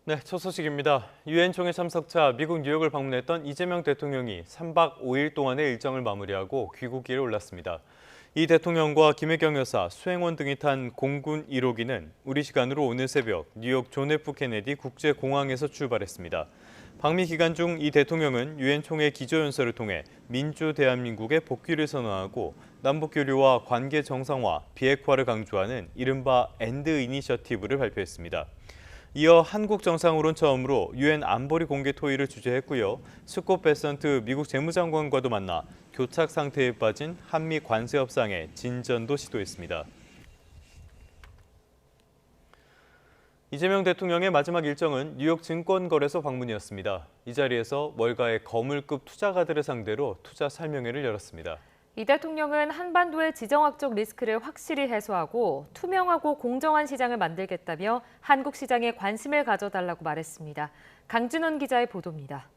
네, 첫 소식입니다. 유엔 총회 참석차 미국 뉴욕을 방문했던 이재명 대통령이 3박 5일 동안의 일정을 마무리하고 귀국길에 올랐습니다. 이 대통령과 김혜경 여사, 수행원 등이 탄 공군 1호기는 우리 시간으로 오늘 새벽 뉴욕 존 F 케네디 국제공항에서 출발했습니다. 방미 기간 중 이 대통령은 유엔 총회 기조연설을 통해 민주 대한민국의 복귀를 선언하고 남북교류와 관계 정상화, 비핵화를 강조하는 이른바 엔드 이니셔티브를 발표했습니다. 이어 한국 정상으론 처음으로 유엔 안보리 공개 토의를 주재했고요. 스콧 베선트 미국 재무장관과도 만나 교착 상태에 빠진 한미 관세 협상의 진전도 시도했습니다. 이재명 대통령의 마지막 일정은 뉴욕 증권거래소 방문이었습니다. 이 자리에서 월가의 거물급 투자가들을 상대로 투자 설명회를 열었습니다. 이 대통령은 한반도의 지정학적 리스크를 확실히 해소하고 투명하고 공정한 시장을 만들겠다며 한국 시장에 관심을 가져달라고 말했습니다. 강준원 기자의 보도입니다.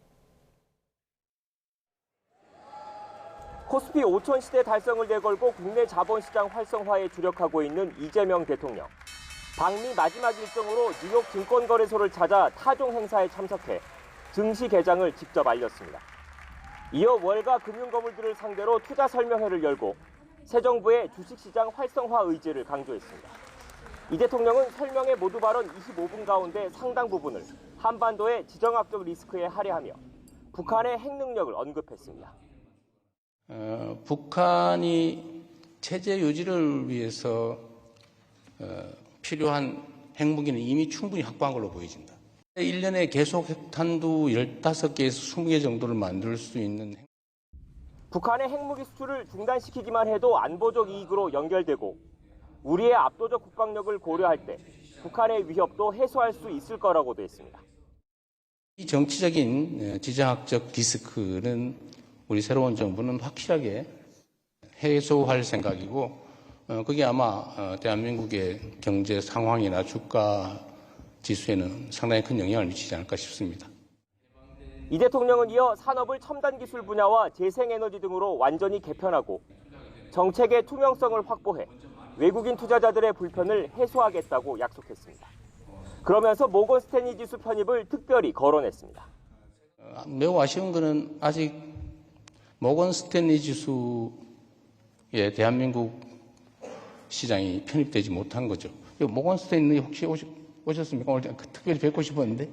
코스피 5천 시대 달성을 내걸고 국내 자본시장 활성화에 주력하고 있는 이재명 대통령. 방미 마지막 일정으로 뉴욕 증권거래소를 찾아 타종 행사에 참석해 증시 개장을 직접 알렸습니다. 이어 월가 금융거물들을 상대로 투자 설명회를 열고 새 정부의 주식시장 활성화 의지를 강조했습니다. 이 대통령은 설명회 모두 발언 25분 가운데 상당 부분을 한반도의 지정학적 리스크에 할애하며 북한의 핵 능력을 언급했습니다. 북한이 체제 유지를 위해서 필요한 핵무기는 이미 충분히 확보한 걸로 보여진다. 1년에 계속 핵탄두 15개에서 20개 정도를 만들 수 있는. 북한의 핵무기 수출을 중단시키기만 해도 안보적 이익으로 연결되고 우리의 압도적 국방력을 고려할 때 북한의 위협도 해소할 수 있을 거라고도 했습니다. 이 정치적인 지정학적 리스크는 우리 새로운 정부는 확실하게 해소할 생각이고 그게 아마 대한민국의 경제 상황이나 주가 지수에는 상당히 큰 영향을 미치지 않을까 싶습니다. 이 대통령은 이어 산업을 첨단 기술 분야와 재생에너지 등으로 완전히 개편하고 정책의 투명성을 확보해 외국인 투자자들의 불편을 해소하겠다고 약속했습니다. 그러면서 모건 스탠리 지수 편입을 특별히 거론했습니다. 매우 아쉬운 것은 아직 모건 스탠리 지수에 대한민국 시장이 편입되지 못한 거죠. 모건 스탠리 혹시 오셨습니까? 오늘 특별히 뵙고 싶었는데.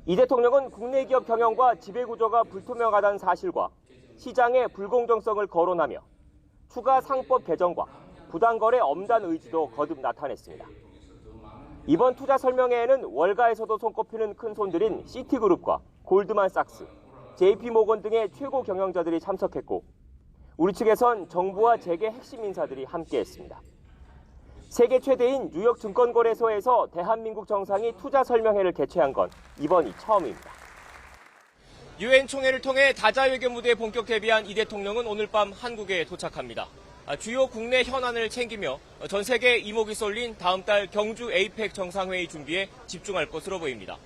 이 대통령은 국내 기업 경영과 지배구조가 불투명하다는 사실과 시장의 불공정성을 거론하며 추가 상법 개정과 부당거래 엄단 의지도 거듭 나타냈습니다. 이번 투자 설명회에는 월가에서도 손꼽히는 큰손들인 시티그룹과 골드만삭스, JP모건 등의 최고 경영자들이 참석했고 우리 측에선 정부와 재계 핵심 인사들이 함께했습니다. 세계 최대인 뉴욕 증권거래소에서 대한민국 정상이 투자 설명회를 개최한 건 이번이 처음입니다. 유엔 총회를 통해 다자외교 무대에 본격 데뷔한 이 대통령은 오늘 밤 한국에 도착합니다. 주요 국내 현안을 챙기며 전 세계에 이목이 쏠린 다음 달 경주 에이펙 정상회의 준비에 집중할 것으로 보입니다.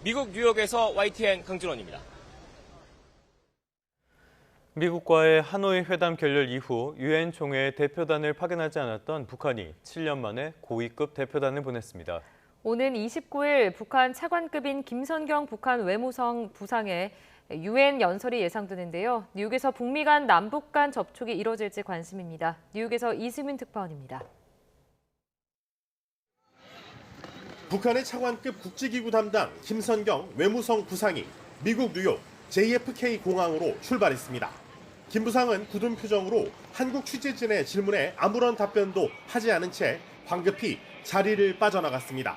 미국 뉴욕에서 YTN 강준원입니다. 미국과의 하노이 회담 결렬 이후 유엔 총회에 대표단을 파견하지 않았던 북한이 7년 만에 고위급 대표단을 보냈습니다. 오는 29일 북한 차관급인 김선경 북한 외무성 부상에 유엔 연설이 예상되는데요. 뉴욕에서 북미 간 남북 간 접촉이 이뤄질지 관심입니다. 뉴욕에서 이수민 특파원입니다. 북한의 차관급 국제기구 담당 김선경 외무성 부상이 미국 뉴욕 JFK 공항으로 출발했습니다. 김 부상은 굳은 표정으로 한국 취재진의 질문에 아무런 답변도 하지 않은 채 황급히 자리를 빠져나갔습니다.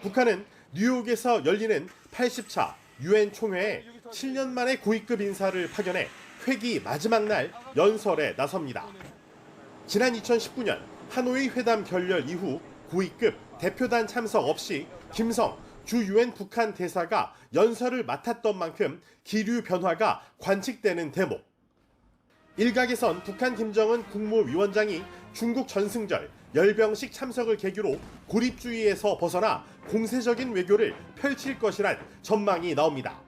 북한은 뉴욕에서 열리는 80차 유엔 총회에 7년 만에 고위급 인사를 파견해 회기 마지막 날 연설에 나섭니다. 지난 2019년 하노이 회담 결렬 이후 고위급 대표단 참석 없이 김성 주 유엔 북한 대사가 연설을 맡았던 만큼 기류 변화가 관측되는 대목. 일각에선 북한 김정은 국무위원장이 중국 전승절 열병식 참석을 계기로 고립주의에서 벗어나 공세적인 외교를 펼칠 것이란 전망이 나옵니다.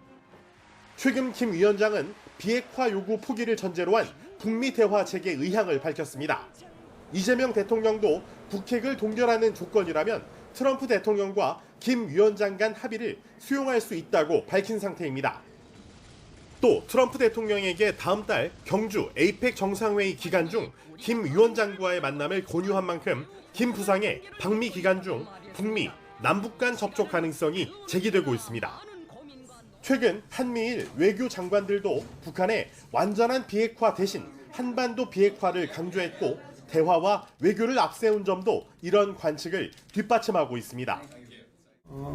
최근 김 위원장은 비핵화 요구 포기를 전제로 한 북미 대화 재개 의향을 밝혔습니다. 이재명 대통령도 북핵을 동결하는 조건이라면 트럼프 대통령과 김 위원장 간 합의를 수용할 수 있다고 밝힌 상태입니다. 또 트럼프 대통령에게 다음 달 경주 에이펙 정상회의 기간 중 김 위원장과의 만남을 권유한 만큼 김 부상의 방미 기간 중 북미, 남북 간 접촉 가능성이 제기되고 있습니다. 최근 한미일 외교 장관들도 북한의 완전한 비핵화 대신 한반도 비핵화를 강조했고 대화와 외교를 앞세운 점도 이런 관측을 뒷받침하고 있습니다.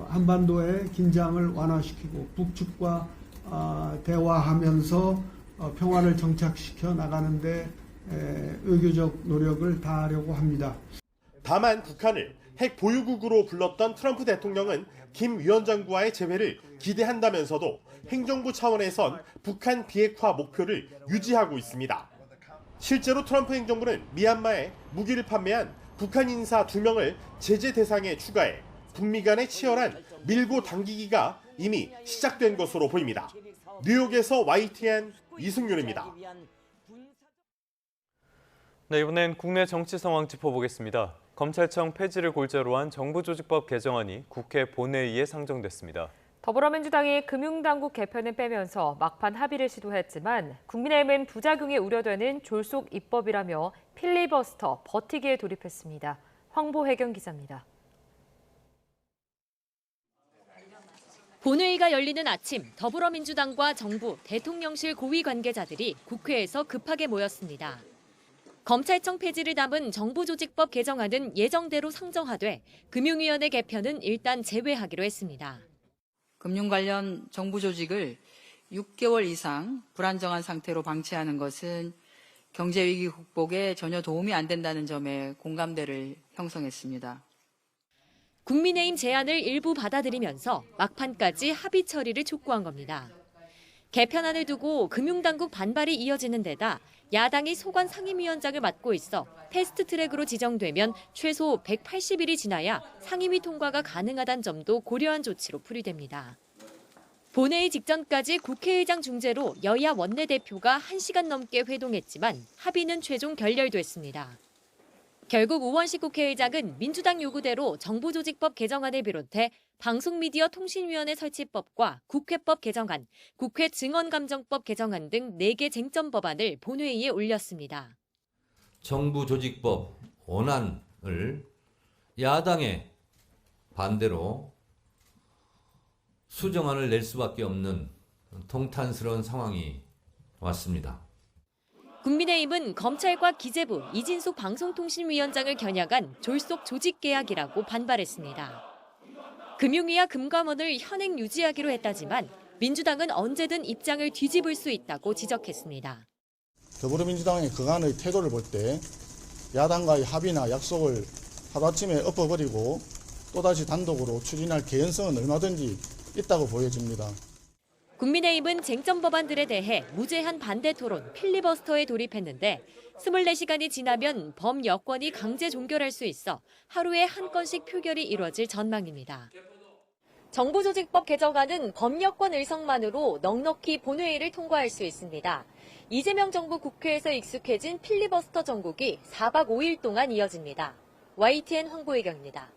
한반도의 긴장을 완화시키고 북측과 대화하면서 평화를 정착시켜 나가는데 외교적 노력을 다하려고 합니다. 다만 북한을 핵 보유국으로 불렀던 트럼프 대통령은 김 위원장과의 재회를 기대한다면서도 행정부 차원에선 북한 비핵화 목표를 유지하고 있습니다. 실제로 트럼프 행정부는 미얀마에 무기를 판매한 북한 인사 2명을 제재 대상에 추가해 북미 간의 치열한 밀고 당기기가 이미 시작된 것으로 보입니다. 뉴욕에서 YTN 이승윤입니다. 네, 이번엔 국내 정치 상황 짚어보겠습니다. 검찰청 폐지를 골자로 한 정부조직법 개정안이 국회 본회의에 상정됐습니다. 더불어민주당이 금융당국 개편을 빼면서 막판 합의를 시도했지만 국민의힘은 부작용이 우려되는 졸속 입법이라며 필리버스터 버티기에 돌입했습니다. 황보혜경 기자입니다. 본회의가 열리는 아침, 더불어민주당과 정부, 대통령실 고위 관계자들이 국회에서 급하게 모였습니다. 검찰청 폐지를 담은 정부조직법 개정안은 예정대로 상정하되 금융위원회 개편은 일단 제외하기로 했습니다. 금융 관련 정부 조직을 6개월 이상 불안정한 상태로 방치하는 것은 경제위기 극복에 전혀 도움이 안 된다는 점에 공감대를 형성했습니다. 국민의힘 제안을 일부 받아들이면서 막판까지 합의 처리를 촉구한 겁니다. 개편안을 두고 금융당국 반발이 이어지는 데다 야당이 소관 상임위원장을 맡고 있어 패스트트랙으로 지정되면 최소 180일이 지나야 상임위 통과가 가능하다는 점도 고려한 조치로 풀이됩니다. 본회의 직전까지 국회의장 중재로 여야 원내대표가 1시간 넘게 회동했지만 합의는 최종 결렬됐습니다. 결국 우원식 국회의장은 민주당 요구대로 정부조직법 개정안을 비롯해 방송미디어통신위원회 설치법과 국회법 개정안, 국회 증언감정법 개정안 등 4개 쟁점 법안을 본회의에 올렸습니다. 정부조직법 원안을 야당의 반대로 수정안을 낼 수밖에 없는 통탄스러운 상황이 왔습니다. 국민의힘은 검찰과 기재부, 이진숙 방송통신위원장을 겨냥한 졸속 조직계약이라고 반발했습니다. 금융위와 금감원을 현행 유지하기로 했다지만 민주당은 언제든 입장을 뒤집을 수 있다고 지적했습니다. 더불어민주당의 그간의 태도를 볼 때 야당과의 합의나 약속을 하루아침에 엎어버리고 또다시 단독으로 추진할 개연성은 얼마든지 있다고 보여집니다. 국민의힘은 쟁점 법안들에 대해 무제한 반대 토론, 필리버스터에 돌입했는데 24시간이 지나면 범여권이 강제 종결할 수 있어 하루에 한 건씩 표결이 이뤄질 전망입니다. 정부조직법 개정안은 범여권 의석만으로 넉넉히 본회의를 통과할 수 있습니다. 이재명 정부 국회에서 익숙해진 필리버스터 정국이 4박 5일 동안 이어집니다. YTN 황보혜경입니다.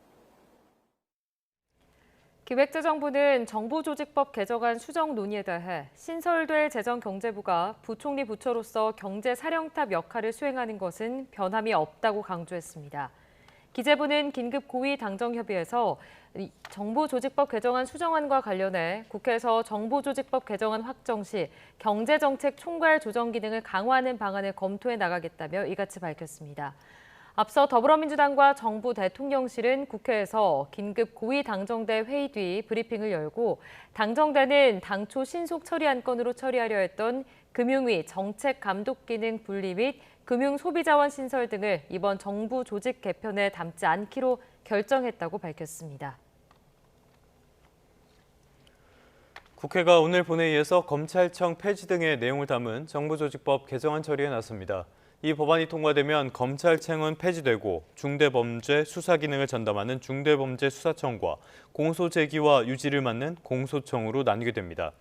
기획재정부는 정부조직법 개정안 수정 논의에 대해 신설될 재정경제부가 부총리 부처로서 경제사령탑 역할을 수행하는 것은 변함이 없다고 강조했습니다. 기재부는 긴급 고위 당정협의에서 정부조직법 개정안 수정안과 관련해 국회에서 정부조직법 개정안 확정 시 경제정책 총괄 조정 기능을 강화하는 방안을 검토해 나가겠다며 이같이 밝혔습니다. 앞서 더불어민주당과 정부 대통령실은 국회에서 긴급 고위 당정대 회의 뒤 브리핑을 열고 당정대는 당초 신속 처리 안건으로 처리하려 했던 금융위 정책감독기능 분리 및 금융소비자원 신설 등을 이번 정부 조직 개편에 담지 않기로 결정했다고 밝혔습니다. 국회가 오늘 본회의에서 검찰청 폐지 등의 내용을 담은 정부조직법 개정안 처리에 나섭니다. 이 법안이 통과되면 검찰청은 폐지되고 중대범죄 수사 기능을 전담하는 중대범죄수사청과 공소 제기와 유지를 맡는 공소청으로 나뉘게 됩니다.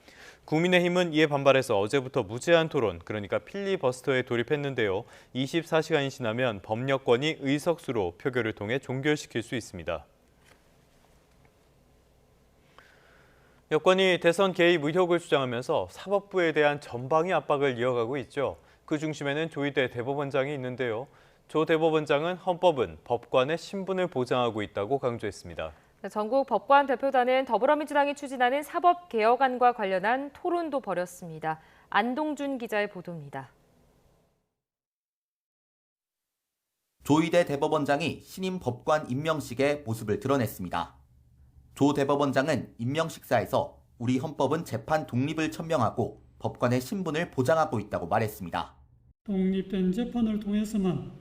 국민의힘은 이에 반발해서 어제부터 무제한 토론, 그러니까 필리버스터에 돌입했는데요. 24시간이 지나면 법여권이 의석수로 표결을 통해 종결시킬 수 있습니다. 여권이 대선 개입 의혹을 주장하면서 사법부에 대한 전방위 압박을 이어가고 있죠. 그 중심에는 조희대 대법원장이 있는데요. 조 대법원장은 헌법은 법관의 신분을 보장하고 있다고 강조했습니다. 전국 법관 대표단은 더불어민주당이 추진하는 사법개혁안과 관련한 토론도 벌였습니다. 안동준 기자의 보도입니다. 조희대 대법원장이 신임 법관 임명식에 모습을 드러냈습니다. 조 대법원장은 임명식사에서 우리 헌법은 재판 독립을 천명하고 법관의 신분을 보장하고 있다고 말했습니다. 독립된 재판을 통해서만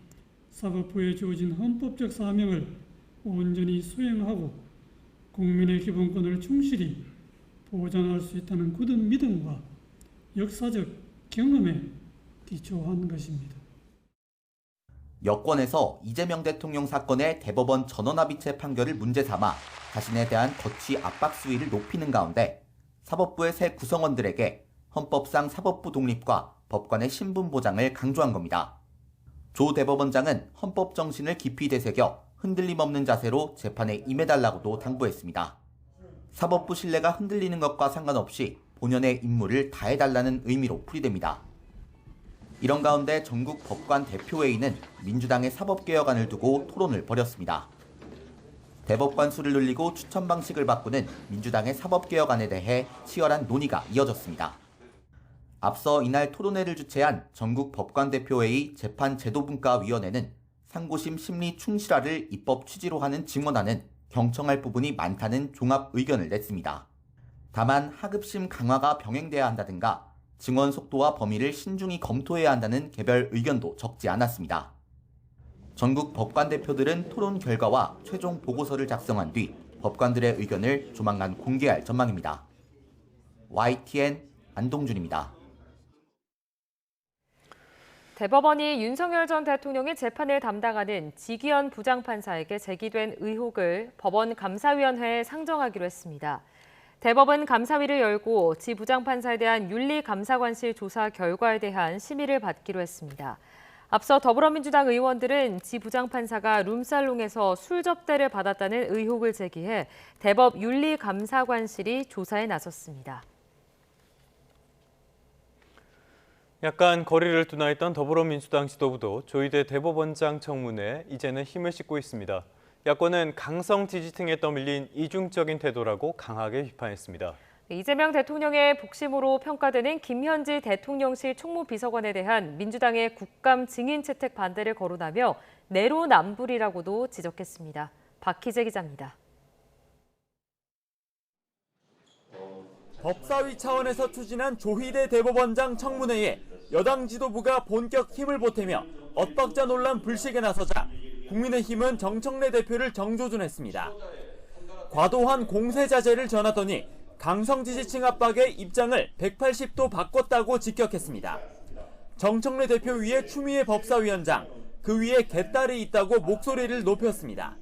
사법부에 주어진 헌법적 사명을 온전히 수행하고 국민의 기본권을 충실히 보장할 수 있다는 굳은 믿음과 역사적 경험에 기초한 것입니다. 여권에서 이재명 대통령 사건의 대법원 전원합의체 판결을 문제 삼아 자신에 대한 거취 압박 수위를 높이는 가운데 사법부의 새 구성원들에게 헌법상 사법부 독립과 법관의 신분 보장을 강조한 겁니다. 조 대법원장은 헌법 정신을 깊이 되새겨 흔들림 없는 자세로 재판에 임해달라고도 당부했습니다. 사법부 신뢰가 흔들리는 것과 상관없이 본연의 임무를 다해달라는 의미로 풀이됩니다. 이런 가운데 전국 법관 대표회의는 민주당의 사법개혁안을 두고 토론을 벌였습니다. 대법관 수를 늘리고 추천 방식을 바꾸는 민주당의 사법개혁안에 대해 치열한 논의가 이어졌습니다. 앞서 이날 토론회를 주최한 전국 법관 대표회의 재판제도분과위원회는 상고심 심리 충실화를 입법 취지로 하는 증언안은 경청할 부분이 많다는 종합 의견을 냈습니다. 다만 하급심 강화가 병행돼야 한다든가 증언 속도와 범위를 신중히 검토해야 한다는 개별 의견도 적지 않았습니다. 전국 법관 대표들은 토론 결과와 최종 보고서를 작성한 뒤 법관들의 의견을 조만간 공개할 전망입니다. YTN 안동준입니다. 대법원이 윤석열 전 대통령의 재판을 담당하는 지기현 부장판사에게 제기된 의혹을 법원 감사위원회에 상정하기로 했습니다. 대법원 감사위를 열고 지 부장판사에 대한 윤리감사관실 조사 결과에 대한 심의를 받기로 했습니다. 앞서 더불어민주당 의원들은 지 부장판사가 룸살롱에서 술 접대를 받았다는 의혹을 제기해 대법 윤리감사관실이 조사에 나섰습니다. 약간 거리를 두나 있던 더불어민주당 지도부도 조희대 대법원장 청문회에 이제는 힘을 싣고 있습니다. 야권은 강성 지지층에 떠밀린 이중적인 태도라고 강하게 비판했습니다. 이재명 대통령의 복심으로 평가되는 김현지 대통령실 총무비서관에 대한 민주당의 국감 증인 채택 반대를 거론하며 내로남불이라고도 지적했습니다. 박희재 기자입니다. 법사위 차원에서 추진한 조희대 대법원장 청문회에 여당 지도부가 본격 힘을 보태며 엇박자 논란 불식에 나서자 국민의힘은 정청래 대표를 정조준했습니다. 과도한 공세 자제를 전하더니 강성 지지층 압박의 입장을 180도 바꿨다고 직격했습니다. 정청래 대표 위에 추미애 법사위원장, 그 위에 개딸이 있다고 목소리를 높였습니다.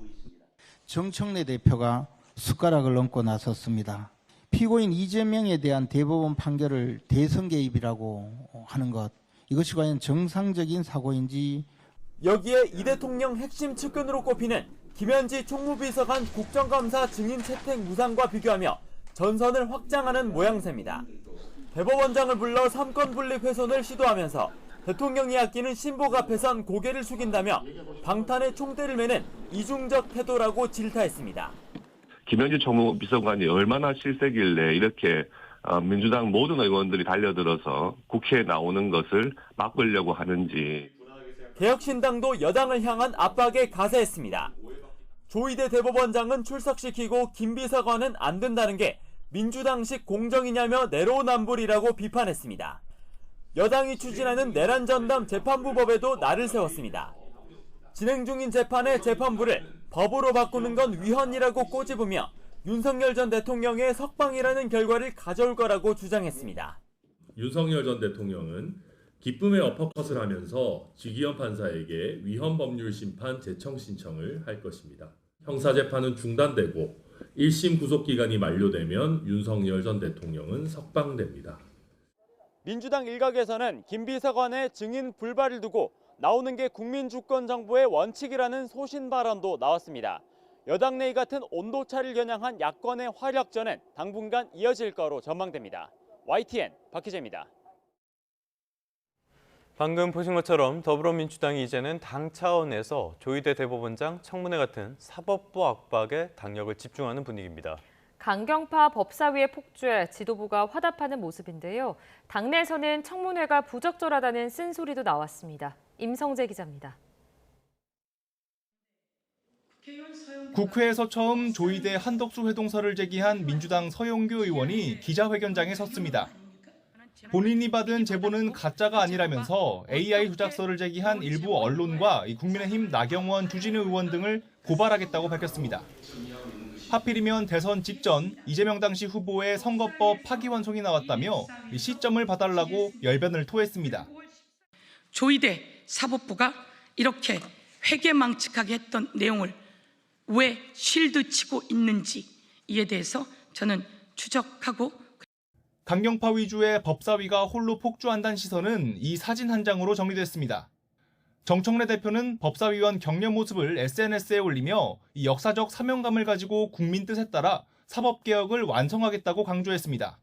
정청래 대표가 숟가락을 얹고 나섰습니다. 피고인 이재명에 대한 대법원 판결을 대선 개입이라고 하는 것, 이것이 과연 정상적인 사고인지. 여기에 이 대통령 핵심 측근으로 꼽히는 김현지 총무비서관 국정감사 증인 채택 무상과 비교하며 전선을 확장하는 모양새입니다. 대법원장을 불러 삼권 분립 훼손을 시도하면서 대통령이 아끼는 신복 앞에선 고개를 숙인다며 방탄의 총대를 매는 이중적 태도라고 질타했습니다. 김현지 총무비서관이 얼마나 실세길래 이렇게 민주당 모든 의원들이 달려들어서 국회에 나오는 것을 막으려고 하는지. 개혁신당도 여당을 향한 압박에 가세했습니다. 조희대 대법원장은 출석시키고 김 비서관은 안 된다는 게 민주당식 공정이냐며 내로남불이라고 비판했습니다. 여당이 추진하는 내란전담 재판부법에도 날을 세웠습니다. 진행 중인 재판의 재판부를 법으로 바꾸는 건 위헌이라고 꼬집으며 윤석열 전 대통령의 석방이라는 결과를 가져올 거라고 주장했습니다. 윤석열 전 대통령은 기쁨의 어퍼컷을 하면서 지기현 판사에게 위헌 법률 심판 재청 신청을 할 것입니다. 형사재판은 중단되고 1심 구속기간이 만료되면 윤석열 전 대통령은 석방됩니다. 민주당 일각에서는 김 비서관의 증인 불발을 두고 나오는 게 국민주권정부의 원칙이라는 소신 발언도 나왔습니다. 여당 내의 같은 온도차를 겨냥한 야권의 화력전은 당분간 이어질 거로 전망됩니다. YTN 박희재입니다. 방금 보신 것처럼 더불어민주당이 이제는 당 차원에서 조희대 대법원장 청문회 같은 사법부 압박에 당력을 집중하는 분위기입니다. 강경파 법사위의 폭주에 지도부가 화답하는 모습인데요. 당내에서는 청문회가 부적절하다는 쓴소리도 나왔습니다. 임성재 기자입니다. 국회에서 처음 조희대 한덕수 회동설을 제기한 민주당 서영교 의원이 기자회견장에 섰습니다. 본인이 받은 제보는 가짜가 아니라면서 AI 조작설을 제기한 일부 언론과 국민의힘 나경원, 주진우 의원 등을 고발하겠다고 밝혔습니다. 하필이면 대선 직전 이재명 당시 후보의 선거법 파기환송이 나왔다며 시점을 봐달라고 열변을 토했습니다. 조희대 사법부가 이렇게 회계망측하게 했던 내용을 왜 쉴드치고 있는지 이에 대해서 저는 추적하고 강경파 위주의 법사위가 홀로 폭주한다는 시선은 이 사진 한 장으로 정리됐습니다. 정청래 대표는 법사위원 격려 모습을 SNS에 올리며 이 역사적 사명감을 가지고 국민 뜻에 따라 사법개혁을 완성하겠다고 강조했습니다.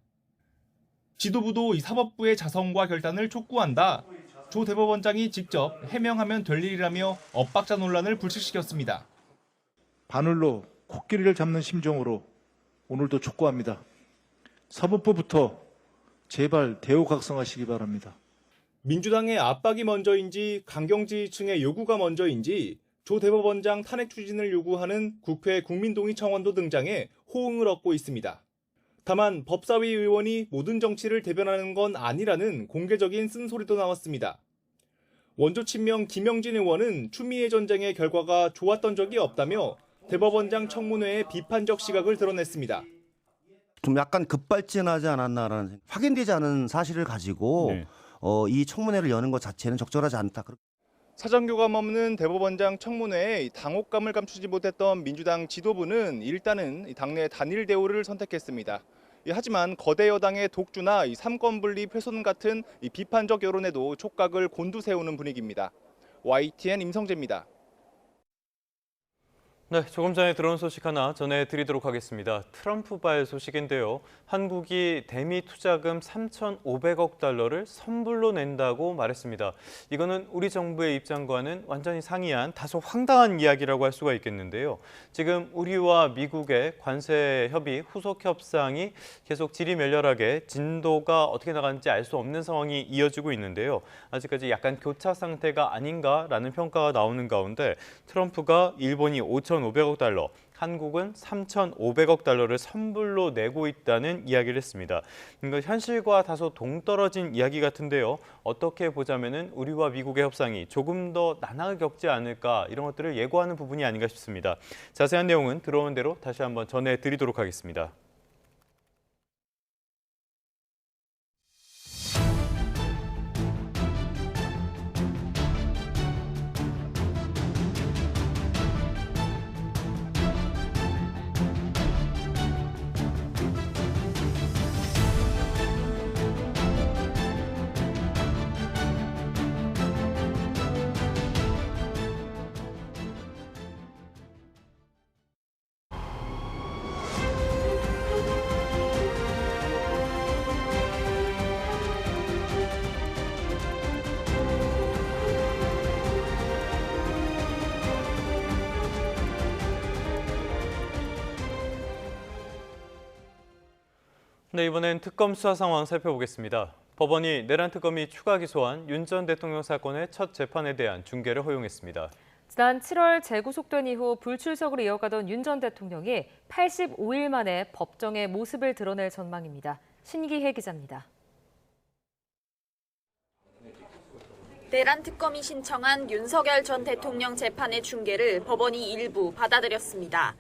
지도부도 이 사법부의 자성과 결단을 촉구한다. 조 대법원장이 직접 해명하면 될 일이라며 엇박자 논란을 불식시켰습니다. 바늘로 코끼리를 잡는 심정으로 오늘도 촉구합니다. 사법부부터 제발 대우각성하시기 바랍니다. 민주당의 압박이 먼저인지 강경지지층의 요구가 먼저인지 조 대법원장 탄핵 추진을 요구하는 국회 국민동의 청원도 등장해 호응을 얻고 있습니다. 다만 법사위 의원이 모든 정치를 대변하는 건 아니라는 공개적인 쓴소리도 나왔습니다. 원조 친명 김영진 의원은 추미애 전쟁의 결과가 좋았던 적이 없다며 대법원장 청문회에 비판적 시각을 드러냈습니다. 좀 약간 급발진하지 않았나라는 생각. 확인되지 않은 사실을 가지고 이 청문회를 여는 것 자체는 적절하지 않다. 사정교감 없는 대법원장 청문회에 당혹감을 감추지 못했던 민주당 지도부는 일단은 당내 단일 대우를 선택했습니다. 하지만 거대 여당의 독주나 삼권 분립 훼손 같은 비판적 여론에도 촉각을 곤두세우는 분위기입니다. YTN 임성재입니다. 네, 조금 전에 들어온 소식 하나 전해드리도록 하겠습니다. 트럼프발 소식인데요. 한국이 대미 투자금 3,500억 달러를 선불로 낸다고 말했습니다. 이거는 우리 정부의 입장과는 완전히 상이한 다소 황당한 이야기라고 할 수가 있겠는데요. 지금 우리와 미국의 관세 협의 후속 협상이 계속 지리멸렬하게 진도가 어떻게 나가는지 알 수 없는 상황이 이어지고 있는데요. 아직까지 약간 교차 상태가 아닌가라는 평가가 나오는 가운데 트럼프가 일본이 5,500억 달러, 한국은 3,500억 달러를 선불로 내고 있다는 이야기를 했습니다. 현실과 다소 동떨어진 이야기 같은데요. 어떻게 보자면은 우리와 미국의 협상이 조금 더 난항을 겪지 않을까 이런 것들을 예고하는 부분이 아닌가 싶습니다. 자세한 내용은 들어온 대로 다시 한번 전해드리도록 하겠습니다. 네, 이번엔 특검 수사 상황 살펴보겠습니다. 법원이 내란 특검이 추가 기소한 윤 전 대통령 사건의 첫 재판에 대한 중계를 허용했습니다. 지난 7월 재구속된 이후 불출석을 이어가던 윤 전 대통령이 85일 만에 법정에 모습을 드러낼 전망입니다. 신기혜 기자입니다. 내란 특검이 신청한 윤석열 전 대통령 재판의 중계를 법원이 일부 받아들였습니다.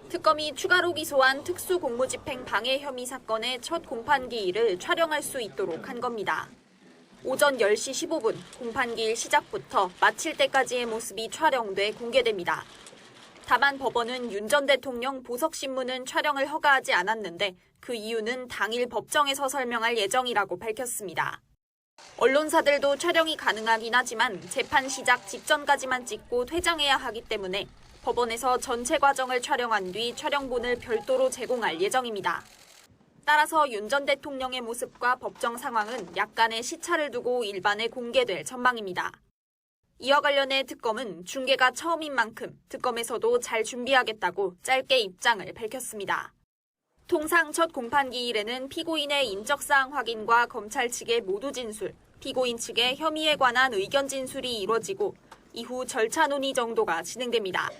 특검이 추가로 기소한 특수공무집행 방해 혐의 사건의 첫 공판기일을 촬영할 수 있도록 한 겁니다. 오전 10시 15분 공판기일 시작부터 마칠 때까지의 모습이 촬영돼 공개됩니다. 다만 법원은 윤 전 대통령 보석신문은 촬영을 허가하지 않았는데 그 이유는 당일 법정에서 설명할 예정이라고 밝혔습니다. 언론사들도 촬영이 가능하긴 하지만 재판 시작 직전까지만 찍고 퇴장해야 하기 때문에 법원에서 전체 과정을 촬영한 뒤 촬영본을 별도로 제공할 예정입니다. 따라서 윤 전 대통령의 모습과 법정 상황은 약간의 시차를 두고 일반에 공개될 전망입니다. 이와 관련해 특검은 중계가 처음인 만큼 특검에서도 잘 준비하겠다고 짧게 입장을 밝혔습니다. 통상 첫 공판 기일에는 피고인의 인적사항 확인과 검찰 측의 모두 진술, 피고인 측의 혐의에 관한 의견 진술이 이뤄지고 이후 절차 논의 정도가 진행됩니다.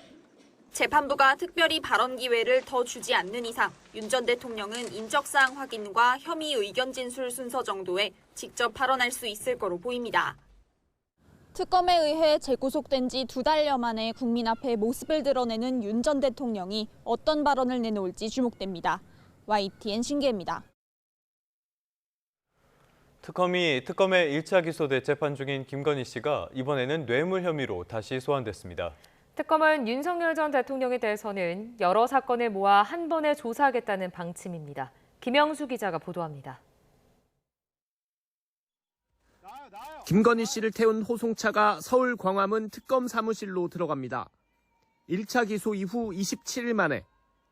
재판부가 특별히 발언 기회를 더 주지 않는 이상 윤 전 대통령은 인적사항 확인과 혐의 의견 진술 순서 정도에 직접 발언할 수 있을 거로 보입니다. 특검에 의해 재구속된 지 2달여 만에 국민 앞에 모습을 드러내는 윤 전 대통령이 어떤 발언을 내놓을지 주목됩니다. YTN 신기혜입니다. 특검에 1차 기소돼 재판 중인 김건희 씨가 이번에는 뇌물 혐의로 다시 소환됐습니다. 특검은 윤석열 전 대통령에 대해서는 여러 사건을 모아 한 번에 조사하겠다는 방침입니다. 김영수 기자가 보도합니다. 김건희 씨를 태운 호송차가 서울 광화문 특검 사무실로 들어갑니다. 1차 기소 이후 27일 만에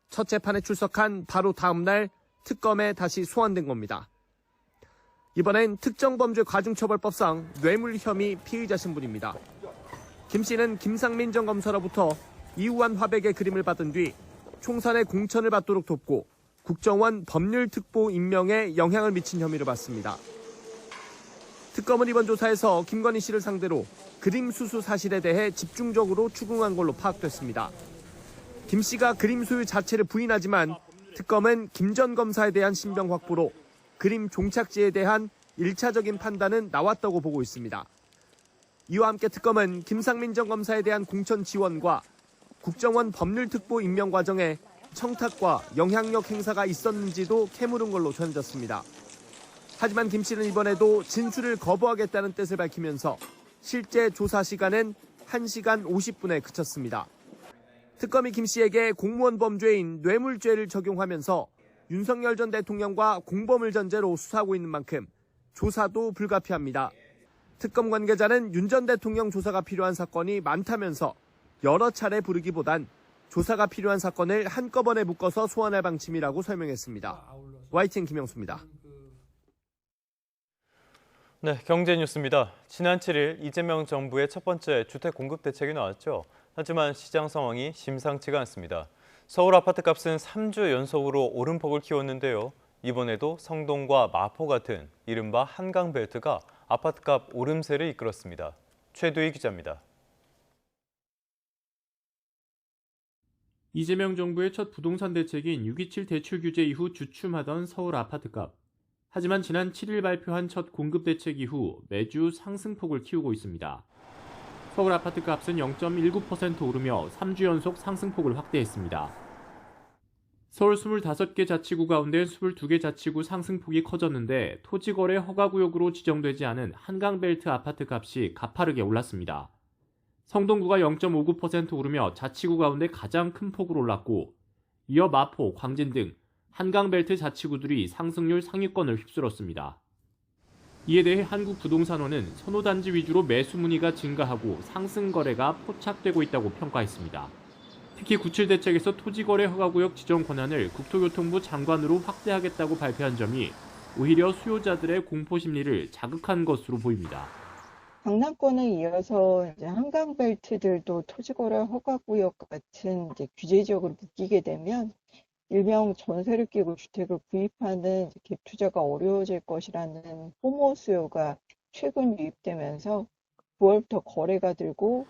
첫 재판에 출석한 바로 다음 날 특검에 다시 소환된 겁니다. 이번엔 특정범죄가중처벌법상 뇌물 혐의 피의자 신분입니다. 김 씨는 김상민 전 검사로부터 이우한 화백의 그림을 받은 뒤 총선의 공천을 받도록 돕고 국정원 법률특보 임명에 영향을 미친 혐의를 받습니다. 특검은 이번 조사에서 김건희 씨를 상대로 그림 수수 사실에 대해 집중적으로 추궁한 걸로 파악됐습니다. 김 씨가 그림 소유 자체를 부인하지만 특검은 김 전 검사에 대한 신병 확보로 그림 종착지에 대한 1차적인 판단은 나왔다고 보고 있습니다. 이와 함께 특검은 김상민 전 검사에 대한 공천 지원과 국정원 법률특보 임명 과정에 청탁과 영향력 행사가 있었는지도 캐물은 걸로 전해졌습니다. 하지만 김 씨는 이번에도 진술을 거부하겠다는 뜻을 밝히면서 실제 조사 시간은 1시간 50분에 그쳤습니다. 특검이 김 씨에게 공무원 범죄인 뇌물죄를 적용하면서 윤석열 전 대통령과 공범을 전제로 수사하고 있는 만큼 조사도 불가피합니다. 특검 관계자는 윤 전 대통령 조사가 필요한 사건이 많다면서 여러 차례 부르기보단 조사가 필요한 사건을 한꺼번에 묶어서 소환할 방침이라고 설명했습니다. YTN 김영수입니다. 네, 경제 뉴스입니다. 지난 7일 이재명 정부의 첫 번째 주택 공급 대책이 나왔죠. 하지만 시장 상황이 심상치가 않습니다. 서울 아파트값은 3주 연속으로 오름폭을 키웠는데요. 이번에도 성동과 마포 같은 이른바 한강벨트가 아파트값 오름세를 이끌었습니다. 최두희 기자입니다. 이재명 정부의 첫 부동산 대책인 6.27 대출 규제 이후 주춤하던 서울 아파트값. 하지만 지난 7일 발표한 첫 공급 대책 이후 매주 상승폭을 키우고 있습니다. 서울 아파트값은 0.19% 오르며 3주 연속 상승폭을 확대했습니다. 서울 25개 자치구 가운데 22개 자치구 상승폭이 커졌는데 토지거래 허가구역으로 지정되지 않은 한강벨트 아파트 값이 가파르게 올랐습니다. 성동구가 0.59% 오르며 자치구 가운데 가장 큰 폭으로 올랐고 이어 마포, 광진 등 한강벨트 자치구들이 상승률 상위권을 휩쓸었습니다. 이에 대해 한국부동산원은 선호단지 위주로 매수 문의가 증가하고 상승 거래가 포착되고 있다고 평가했습니다. 특히 9.7 대책에서 토지거래 허가구역 지정 권한을 국토교통부 장관으로 확대하겠다고 발표한 점이 오히려 수요자들의 공포 심리를 자극한 것으로 보입니다. 강남권에 이어서 이제 한강벨트들도 토지거래 허가구역 같은 이제 규제 지역으로 묶이게 되면 일명 전세를 끼고 주택을 구입하는 갭 투자가 어려워질 것이라는 호모 수요가 최근 유입되면서 9월부터 거래가 들고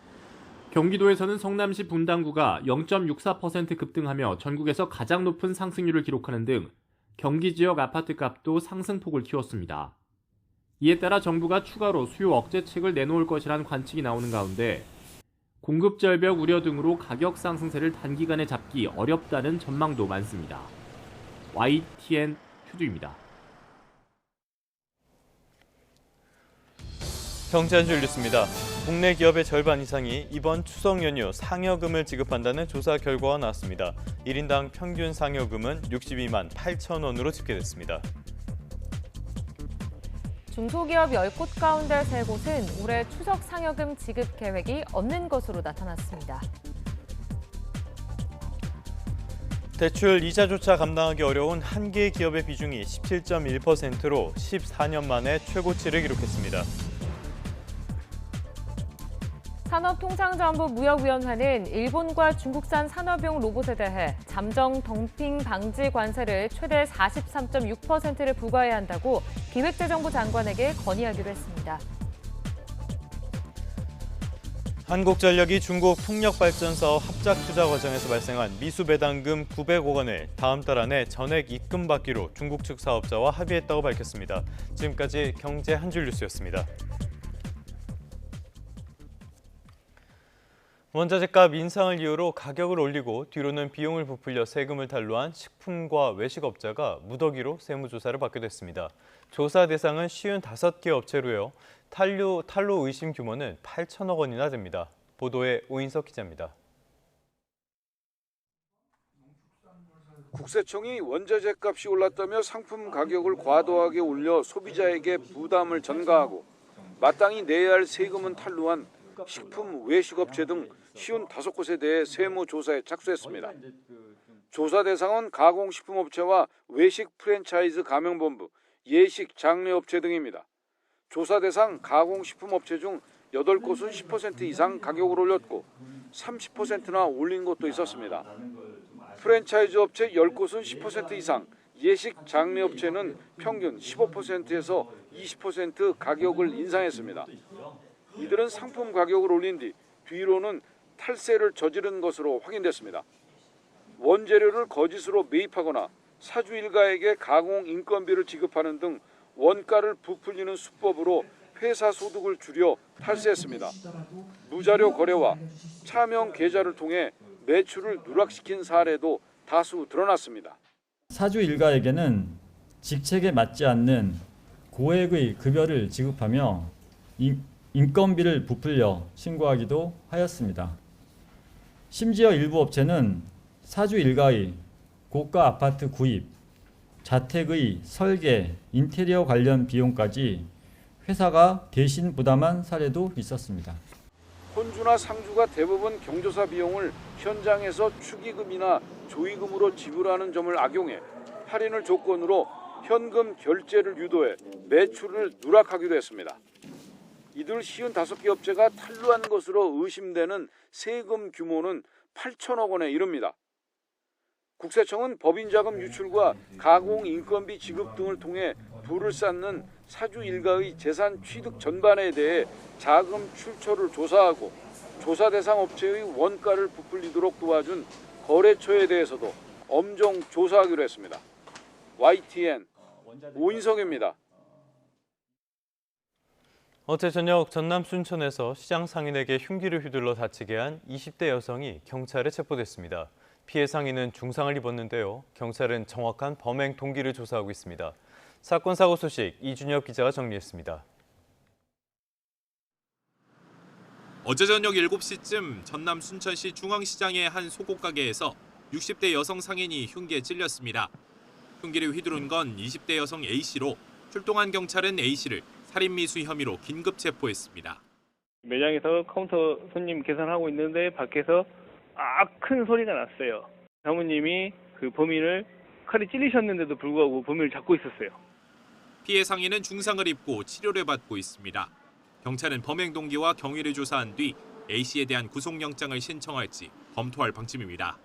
경기도에서는 성남시 분당구가 0.64% 급등하며 전국에서 가장 높은 상승률을 기록하는 등 경기 지역 아파트 값도 상승폭을 키웠습니다. 이에 따라 정부가 추가로 수요 억제책을 내놓을 것이라는 관측이 나오는 가운데 공급 절벽 우려 등으로 가격 상승세를 단기간에 잡기 어렵다는 전망도 많습니다. YTN 휴두입니다. 경제 한 줄 뉴스입니다. 국내 기업의 절반 이상이 이번 추석 연휴 상여금을 지급한다는 조사 결과가 나왔습니다. 1인당 평균 상여금은 62만 8천 원으로 집계됐습니다. 중소기업 10곳 가운데 3곳은 올해 추석 상여금 지급 계획이 없는 것으로 나타났습니다. 대출 이자조차 감당하기 어려운 한 개의 기업의 비중이 17.1%로 14년 만에 최고치를 기록했습니다. 산업통상자원부 무역위원회는 일본과 중국산 산업용 로봇에 대해 잠정 덤핑 방지 관세를 최대 43.6%를 부과해야 한다고 기획재정부 장관에게 건의하기로 했습니다. 한국전력이 중국 풍력발전사업 합작 투자 과정에서 발생한 미수 배당금 900억 원을 다음 달 안에 전액 입금받기로 중국 측 사업자와 합의했다고 밝혔습니다. 지금까지 경제 한 줄 뉴스였습니다. 원자재값 인상을 이유로 가격을 올리고 뒤로는 비용을 부풀려 세금을 탈루한 식품과 외식업자가 무더기로 세무조사를 받게 됐습니다. 조사 대상은 55개 업체로요. 탈루 의심 규모는 8천억 원이나 됩니다. 보도에 오인석 기자입니다. 국세청이 원자재 값이 올랐다며 상품 가격을 과도하게 올려 소비자에게 부담을 전가하고 마땅히 내야 할 세금은 탈루한 식품, 외식업체 등 55곳에 대해 세무조사에 착수했습니다. 조사 대상은 가공식품업체와 외식 프랜차이즈 가맹본부, 예식 장례업체 등입니다. 조사 대상 가공식품업체 중 8곳은 10% 이상 가격을 올렸고 30%나 올린 곳도 있었습니다. 프랜차이즈 업체 10곳은 10% 이상, 예식 장례업체는 평균 15%에서 20% 가격을 인상했습니다. 이들은 상품 가격을 올린 뒤로는 탈세를 저지른 것으로 확인됐습니다. 원재료를 거짓으로 매입하거나 사주 일가에게 가공 인건비를 지급하는 등 원가를 부풀리는 수법으로 회사 소득을 줄여 탈세했습니다. 무자료 거래와 차명 계좌를 통해 매출을 누락시킨 사례도 다수 드러났습니다. 사주 일가에게는 직책에 맞지 않는 고액의 급여를 지급하며 인건비를 부풀려 신고하기도 하였습니다. 심지어 일부 업체는 사주 일가의 고가 아파트 구입, 자택의 설계, 인테리어 관련 비용까지 회사가 대신 부담한 사례도 있었습니다. 혼주나 상주가 대부분 경조사 비용을 현장에서 축의금이나 조의금으로 지불하는 점을 악용해 할인을 조건으로 현금 결제를 유도해 매출을 누락하기도 했습니다. 이들 55개 업체가 탈루한 것으로 의심되는 세금 규모는 8천억 원에 이릅니다. 국세청은 법인자금 유출과 가공 인건비 지급 등을 통해 부를 쌓는 사주 일가의 재산 취득 전반에 대해 자금 출처를 조사하고 조사 대상 업체의 원가를 부풀리도록 도와준 거래처에 대해서도 엄정 조사하기로 했습니다. YTN 오인석입니다. 어제 저녁 전남 순천에서 시장 상인에게 흉기를 휘둘러 다치게 한 20대 여성이 경찰에 체포됐습니다. 피해 상인은 중상을 입었는데요. 경찰은 정확한 범행 동기를 조사하고 있습니다. 사건 사고 소식 이준엽 기자가 정리했습니다. 어제 저녁 7시쯤 전남 순천시 중앙시장의 한 속옷 가게에서 60대 여성 상인이 흉기에 찔렸습니다. 흉기를 휘두른 건 20대 여성 A씨로 출동한 경찰은 A씨를 살인미수 혐의로 긴급 체포했습니다. 매장에서 카운터 손님 계산하고 있는데 밖에서 큰 소리가 났어요. 사모님이 그 범인을 칼이 찔리셨는데도 불구하고 범인을 잡고 있었어요. 피해 상인은 중상을 입고 치료를 받고 있습니다. 경찰은 범행 동기와 경위를 조사한 뒤 A씨에 대한 구속영장을 신청할지 검토할 방침입니다.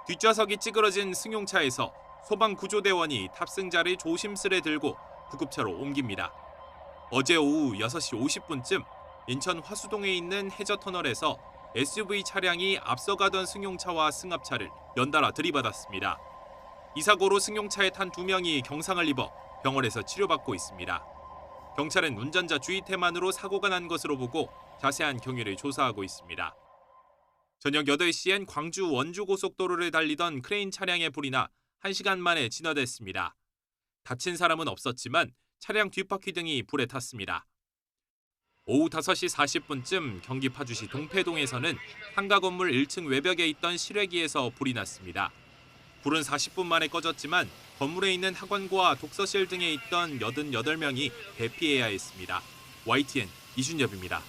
뒷좌석이 찌그러진 승용차에서 소방구조대원이 탑승자를 조심스레 들고 구급차로 옮깁니다. 어제 오후 6시 50분쯤 인천 화수동에 있는 해저터널에서 SUV 차량이 앞서가던 승용차와 승합차를 연달아 들이받았습니다. 이 사고로 승용차에 탄 2명이 경상을 입어 병원에서 치료받고 있습니다. 경찰은 운전자 주의 태만으로 사고가 난 것으로 보고 자세한 경위를 조사하고 있습니다. 저녁 8시엔 광주 원주 고속도로를 달리던 크레인 차량에 불이 나 1시간 만에 진화됐습니다. 다친 사람은 없었지만 차량 뒷바퀴 등이 불에 탔습니다. 오후 5시 40분쯤 경기 파주시 동패동에서는 상가 건물 1층 외벽에 있던 실외기에서 불이 났습니다. 불은 40분 만에 꺼졌지만 건물에 있는 학원과 독서실 등에 있던 88명이 대피해야 했습니다. YTN 이준엽입니다.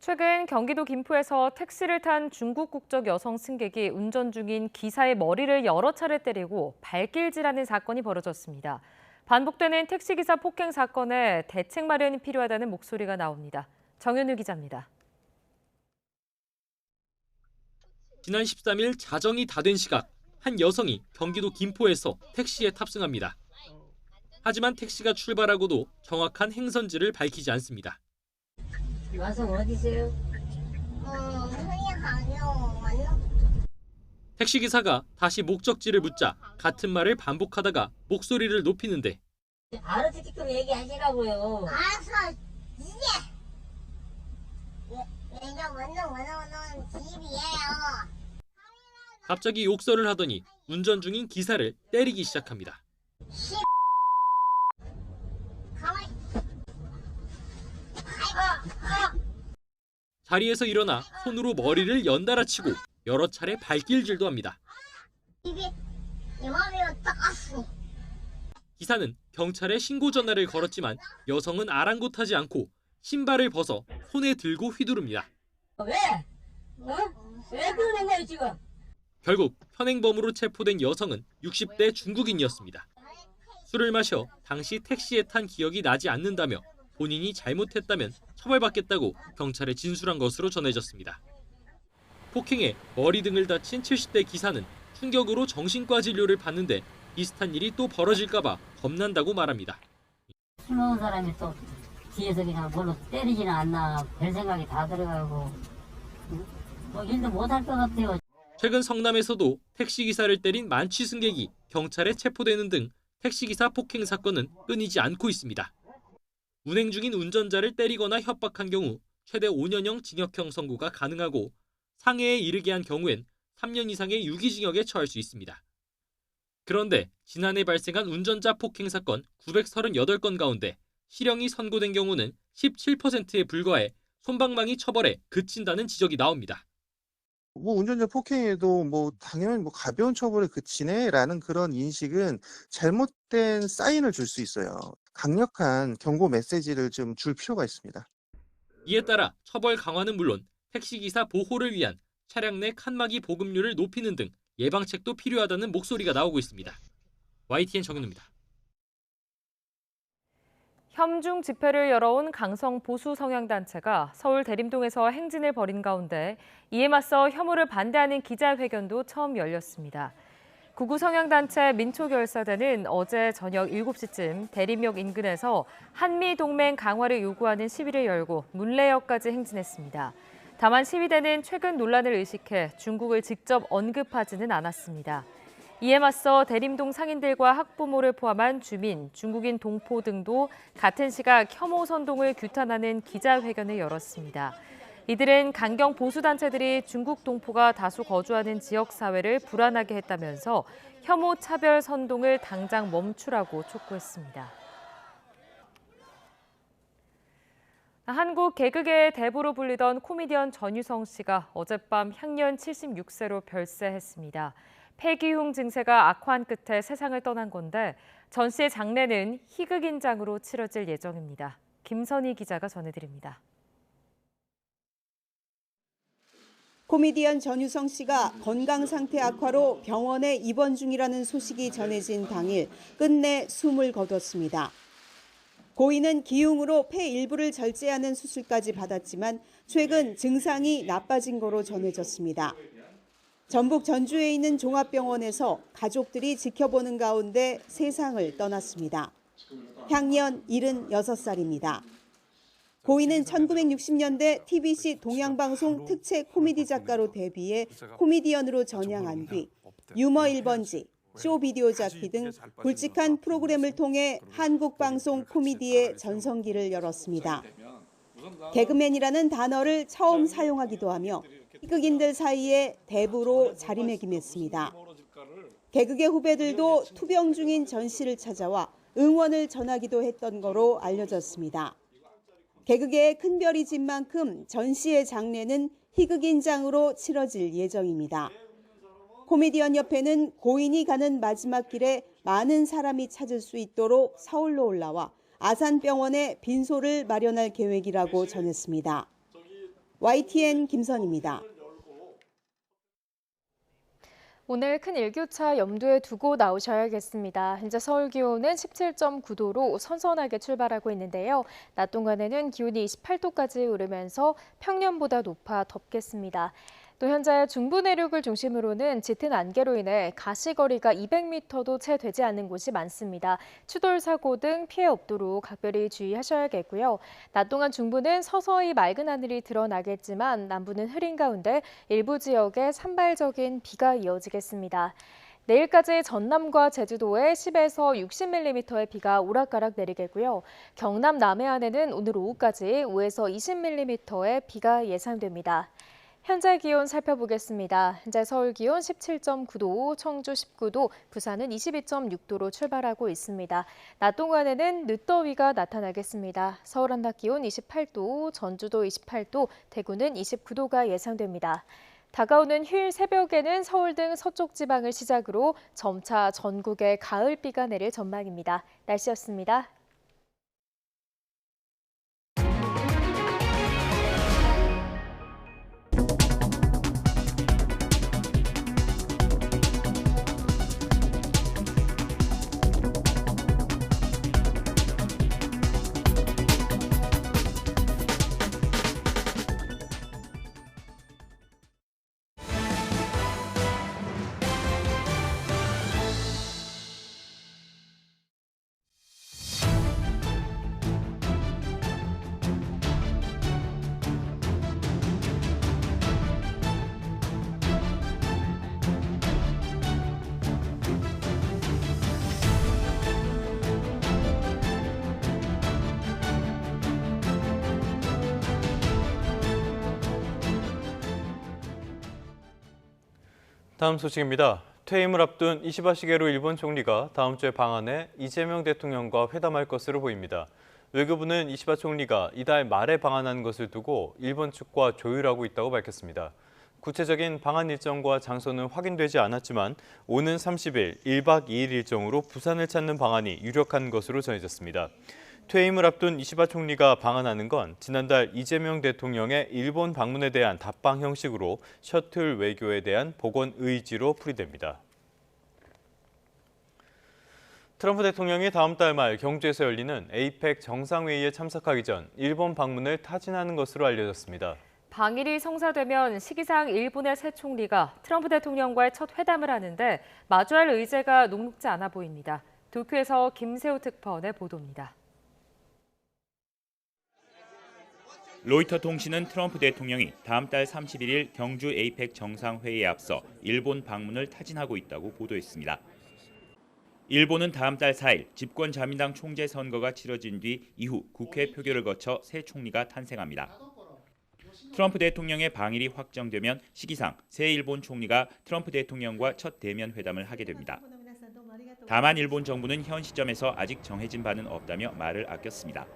최근 경기도 김포에서 택시를 탄 중국 국적 여성 승객이 운전 중인 기사의 머리를 여러 차례 때리고 발길질하는 사건이 벌어졌습니다. 반복되는 택시기사 폭행 사건에 대책 마련이 필요하다는 목소리가 나옵니다. 정현우 기자입니다. 지난 13일 자정이 다 된 시각, 한 여성이 경기도 김포에서 택시에 탑승합니다. 하지만 택시가 출발하고도 정확한 행선지를 밝히지 않습니다. 와서 어디세요? 택시기사가 다시 목적지를 묻자 같은 말을 반복하다가 목소리를 높이는데 알아듣게끔 얘기하시라고요. 알았어, 이제 내가 원하는 집이에요. 갑자기 욕설을 하더니 운전 중인 기사를 때리기 시작합니다. 자리에서 일어나 손으로 머리를 연달아 치고 여러 차례 발길질도 합니다. 기사는 경찰에 신고 전화를 걸었지만 여성은 아랑곳하지 않고 신발을 벗어 손에 들고 휘두릅니다. 왜? 왜 그러는데요 지금? 결국 현행범으로 체포된 여성은 60대 중국인이었습니다. 술을 마셔 당시 택시에 탄 기억이 나지 않는다며 본인이 잘못했다면 처벌받겠다고 경찰에 진술한 것으로 전해졌습니다. 폭행에 머리 등을 다친 70대 기사는 충격으로 정신과 진료를 받는데 비슷한 일이 또 벌어질까 봐 겁난다고 말합니다. 술 먹은 사람이 또 뒤에서 그냥 뭘로 때리지는 않나 별 생각이 다 들어가고 뭐 일도 못할 것 같아요. 최근 성남에서도 택시기사를 때린 만취 승객이 경찰에 체포되는 등 택시기사 폭행 사건은 끊이지 않고 있습니다. 운행 중인 운전자를 때리거나 협박한 경우 최대 5년형 징역형 선고가 가능하고 상해에 이르게 한 경우엔 3년 이상의 유기징역에 처할 수 있습니다. 그런데 지난해 발생한 운전자 폭행 사건 938건 가운데 실형이 선고된 경우는 17%에 불과해 솜방망이 처벌에 그친다는 지적이 나옵니다. 운전자 폭행에도 당연히 가벼운 처벌에 그치네라는 그런 인식은 잘못된 사인을 줄 수 있어요. 강력한 경고 메시지를 좀 줄 필요가 있습니다. 이에 따라 처벌 강화는 물론 택시기사 보호를 위한 차량 내 칸막이 보급률을 높이는 등 예방책도 필요하다는 목소리가 나오고 있습니다. YTN 정현우입니다. 혐중 집회를 열어온 강성 보수 성향단체가 서울 대림동에서 행진을 벌인 가운데 이에 맞서 혐오를 반대하는 기자회견도 처음 열렸습니다. 구구 성향단체 민초결사대는 어제 저녁 7시쯤 대림역 인근에서 한미동맹 강화를 요구하는 시위를 열고 문례역까지 행진했습니다. 다만 시위대는 최근 논란을 의식해 중국을 직접 언급하지는 않았습니다. 이에 맞서 대림동 상인들과 학부모를 포함한 주민, 중국인 동포 등도 같은 시각 혐오 선동을 규탄하는 기자회견을 열었습니다. 이들은 강경 보수단체들이 중국 동포가 다수 거주하는 지역사회를 불안하게 했다면서 혐오 차별 선동을 당장 멈추라고 촉구했습니다. 한국 개그계의 대부로 불리던 코미디언 전유성 씨가 어젯밤 향년 76세로 별세했습니다. 폐기흉 증세가 악화한 끝에 세상을 떠난 건데 전 씨의 장례는 희극인장으로 치러질 예정입니다. 김선희 기자가 전해드립니다. 코미디언 전유성 씨가 건강 상태 악화로 병원에 입원 중이라는 소식이 전해진 당일 끝내 숨을 거뒀습니다. 고인은 기흉으로 폐 일부를 절제하는 수술까지 받았지만 최근 증상이 나빠진 거로 전해졌습니다. 전북 전주에 있는 종합병원에서 가족들이 지켜보는 가운데 세상을 떠났습니다. 향년 76살입니다. 고인은 1960년대 TBC 동양방송 특채 코미디 작가로 데뷔해 코미디언으로 전향한 뒤 유머 1번지, 쇼비디오 잡기 등 굵직한 프로그램을 통해 한국 방송 코미디의 전성기를 열었습니다. 개그맨이라는 단어를 처음 사용하기도 하며 희극인들 사이에 대부로 자리매김했습니다. 개그계 후배들도 투병 중인 전 씨를 찾아와 응원을 전하기도 했던 거로 알려졌습니다. 개그계에 큰 별이 진 만큼 전 씨의 장례는 희극인장으로 치러질 예정입니다. 코미디언 협회는 고인이 가는 마지막 길에 많은 사람이 찾을 수 있도록 서울로 올라와 아산병원에 빈소를 마련할 계획이라고 전했습니다. YTN 김선입니다. 오늘 큰 일교차 염두에 두고 나오셔야겠습니다. 현재 서울 기온은 17.9도로 선선하게 출발하고 있는데요. 낮 동안에는 기온이 28도까지 오르면서 평년보다 높아 덥겠습니다. 또 현재 중부 내륙을 중심으로는 짙은 안개로 인해 가시거리가 200m도 채 되지 않는 곳이 많습니다. 추돌 사고 등 피해 없도록 각별히 주의하셔야겠고요. 낮 동안 중부는 서서히 맑은 하늘이 드러나겠지만 남부는 흐린 가운데 일부 지역에 산발적인 비가 이어지겠습니다. 내일까지 전남과 제주도에 10에서 60mm의 비가 오락가락 내리겠고요. 경남 남해안에는 오늘 오후까지 5에서 20mm의 비가 예상됩니다. 현재 기온 살펴보겠습니다. 현재 서울 기온 17.9도, 청주 19도, 부산은 22.6도로 출발하고 있습니다. 낮 동안에는 늦더위가 나타나겠습니다. 서울 한낮 기온 28도, 전주도 28도, 대구는 29도가 예상됩니다. 다가오는 휴일 새벽에는 서울 등 서쪽 지방을 시작으로 점차 전국에 가을비가 내릴 전망입니다. 날씨였습니다. 다음 소식입니다. 퇴임을 앞둔 이시바 시게루 일본 총리가 다음 주에 방한해 이재명 대통령과 회담할 것으로 보입니다. 외교부는 이시바 총리가 이달 말에 방한하는 것을 두고 일본 측과 조율하고 있다고 밝혔습니다. 구체적인 방한 일정과 장소는 확인되지 않았지만 오는 30일 1박 2일 일정으로 부산을 찾는 방안이 유력한 것으로 전해졌습니다. 퇴임을 앞둔 이시바 총리가 방한하는 건 지난달 이재명 대통령의 일본 방문에 대한 답방 형식으로 셔틀 외교에 대한 복원 의지로 풀이됩니다. 트럼프 대통령이 다음 달 말 경주에서 열리는 에이펙 정상회의에 참석하기 전 일본 방문을 타진하는 것으로 알려졌습니다. 방일이 성사되면 시기상 일본의 새 총리가 트럼프 대통령과의 첫 회담을 하는데 마주할 의제가 녹록지 않아 보입니다. 도쿄에서 김세호 특파원의 보도입니다. 로이터 통신은 트럼프 대통령이 다음 달 31일 경주 에이펙 정상회의에 앞서 일본 방문을 타진하고 있다고 보도했습니다. 일본은 다음 달 4일 집권자민당 총재 선거가 치러진 뒤 이후 국회 표결을 거쳐 새 총리가 탄생합니다. 트럼프 대통령의 방일이 확정되면 시기상 새 일본 총리가 트럼프 대통령과 첫 대면 회담을 하게 됩니다. 다만 일본 정부는 현 시점에서 아직 정해진 바는 없다며 말을 아꼈습니다.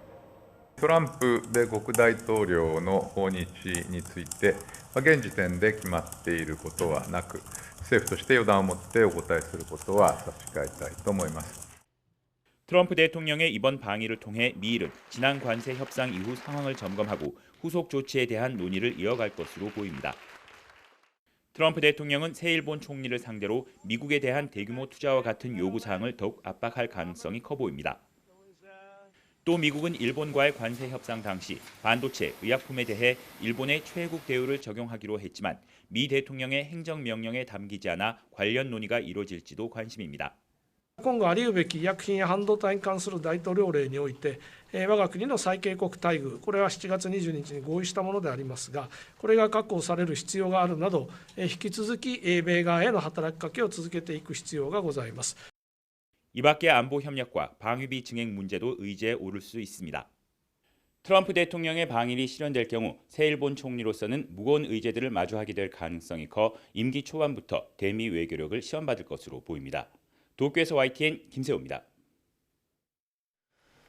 トランプ米国大統領の訪日について、現時点で決まっていることはなく、政府として予断を持ってお答えすることは差し控えたいと思います。 트럼프 대통령의 이번 방일을 통해 미일은 지난 관세 협상 이후 상황을 점검하고 후속 조치에 대한 논의를 이어갈 것으로 보입니다. 트럼프 대통령은 새 일본 총리를 상대로 미국에 대한 대규모 투자와 같은 요구사항을 더욱 압박할 가능성이 커 보입니다. 또 미국은 일본과의 관세 협상 당시 반도체, 의약품에 대해 일본의 최혜국 대우를 적용하기로 했지만 미 대통령의 행정명령에 담기지 않아 관련 논의가 이루어질지도 관심입니다. 今後あり得るべき医薬品や半導体に関する大統領令において、我が国の最恵国待遇、これは7月22日に合意したものでありますが、これが確保される必要があるなど、引き続き米側への働きかけを続けていく必要がございます。 이 밖에 안보 협력과 방위비 증액 문제도 의제에 오를 수 있습니다. 트럼프 대통령의 방일이 실현될 경우 새 일본 총리로서는 무거운 의제들을 마주하게 될 가능성이 커 임기 초반부터 대미 외교력을 시험받을 것으로 보입니다. 도쿄에서 YTN 김세호입니다.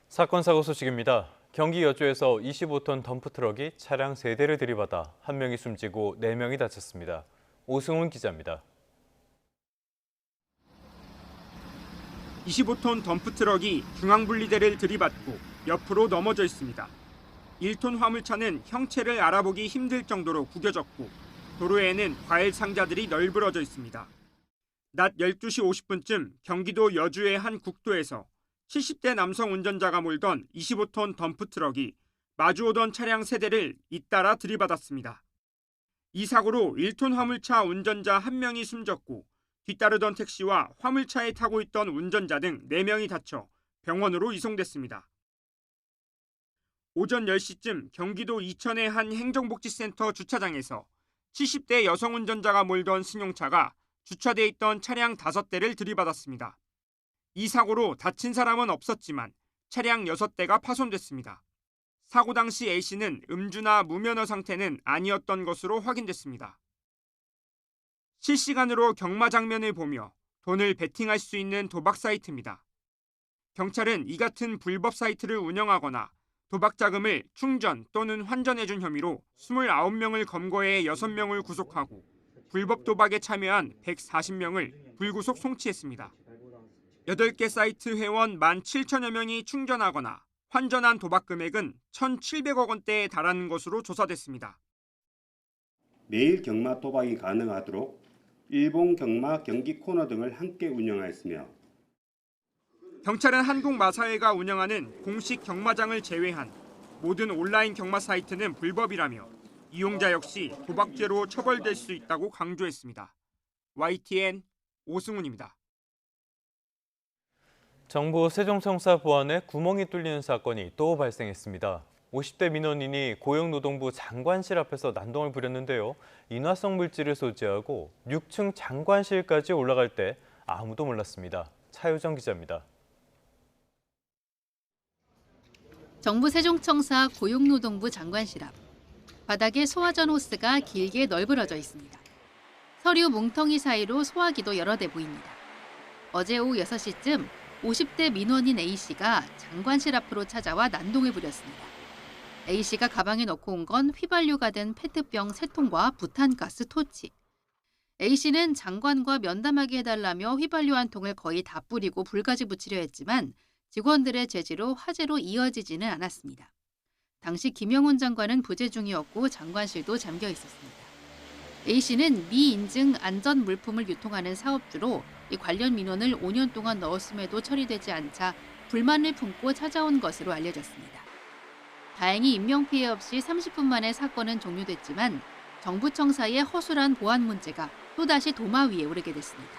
사건 사고 소식입니다. 경기 여주에서 25톤 덤프트럭이 차량 3대를 들이받아 1명이 숨지고 4명이 다쳤습니다. 오승훈 기자입니다. 25톤 덤프트럭이 중앙분리대를 들이받고 옆으로 넘어져 있습니다. 1톤 화물차는 형체를 알아보기 힘들 정도로 구겨졌고 도로에는 과일 상자들이 널브러져 있습니다. 낮 12시 50분쯤 경기도 여주의 한 국도에서 70대 남성 운전자가 몰던 25톤 덤프트럭이 마주오던 차량 세대를 잇따라 들이받았습니다. 이 사고로 1톤 화물차 운전자 1명이 숨졌고 뒤따르던 택시와 화물차에 타고 있던 운전자 등 4명이 다쳐 병원으로 이송됐습니다. 오전 10시쯤 경기도 이천의 한 행정복지센터 주차장에서 70대 여성 운전자가 몰던 승용차가 주차돼 있던 차량 5대를 들이받았습니다. 이 사고로 다친 사람은 없었지만 차량 6대가 파손됐습니다. 사고 당시 A씨는 음주나 무면허 상태는 아니었던 것으로 확인됐습니다. 실시간으로 경마 장면을 보며 돈을 베팅할 수 있는 도박 사이트입니다. 경찰은 이 같은 불법 사이트를 운영하거나 도박 자금을 충전 또는 환전해준 혐의로 29명을 검거해 6명을 구속하고 불법 도박에 참여한 140명을 불구속 송치했습니다. 8개 사이트 회원 17,000여 명이 충전하거나 환전한 도박 금액은 1,700억 원대에 달하는 것으로 조사됐습니다. 매일 경마 도박이 가능하도록 일본 경마 경기 코너 등을 함께 운영하였으며 경찰은 한국마사회가 운영하는 공식 경마장을 제외한 모든 온라인 경마 사이트는 불법이라며 이용자 역시 도박죄로 처벌될 수 있다고 강조했습니다. YTN 오승훈입니다. 정부 세종청사 보안에 구멍이 뚫리는 사건이 또 발생했습니다. 50대 민원인이 고용노동부 장관실 앞에서 난동을 부렸는데요. 인화성 물질을 소지하고 6층 장관실까지 올라갈 때 아무도 몰랐습니다. 차유정 기자입니다. 정부 세종청사 고용노동부 장관실 앞. 바닥에 소화전 호스가 길게 널브러져 있습니다. 서류 뭉텅이 사이로 소화기도 여러 대 보입니다. 어제 오후 6시쯤 50대 민원인 A씨가 장관실 앞으로 찾아와 난동을 부렸습니다. A씨가 가방에 넣고 온 건 휘발유가 된 페트병 3통과 부탄가스 토치. A씨는 장관과 면담하게 해달라며 휘발유 한 통을 거의 다 뿌리고 불까지 붙이려 했지만 직원들의 제지로 화재로 이어지지는 않았습니다. 당시 김영훈 장관은 부재 중이었고 장관실도 잠겨 있었습니다. A씨는 미인증 안전 물품을 유통하는 사업주로 이 관련 민원을 5년 동안 넣었음에도 처리되지 않자 불만을 품고 찾아온 것으로 알려졌습니다. 다행히 인명피해 없이 30분 만에 사건은 종료됐지만 정부 청사의 허술한 보안 문제가 또다시 도마 위에 오르게 됐습니다.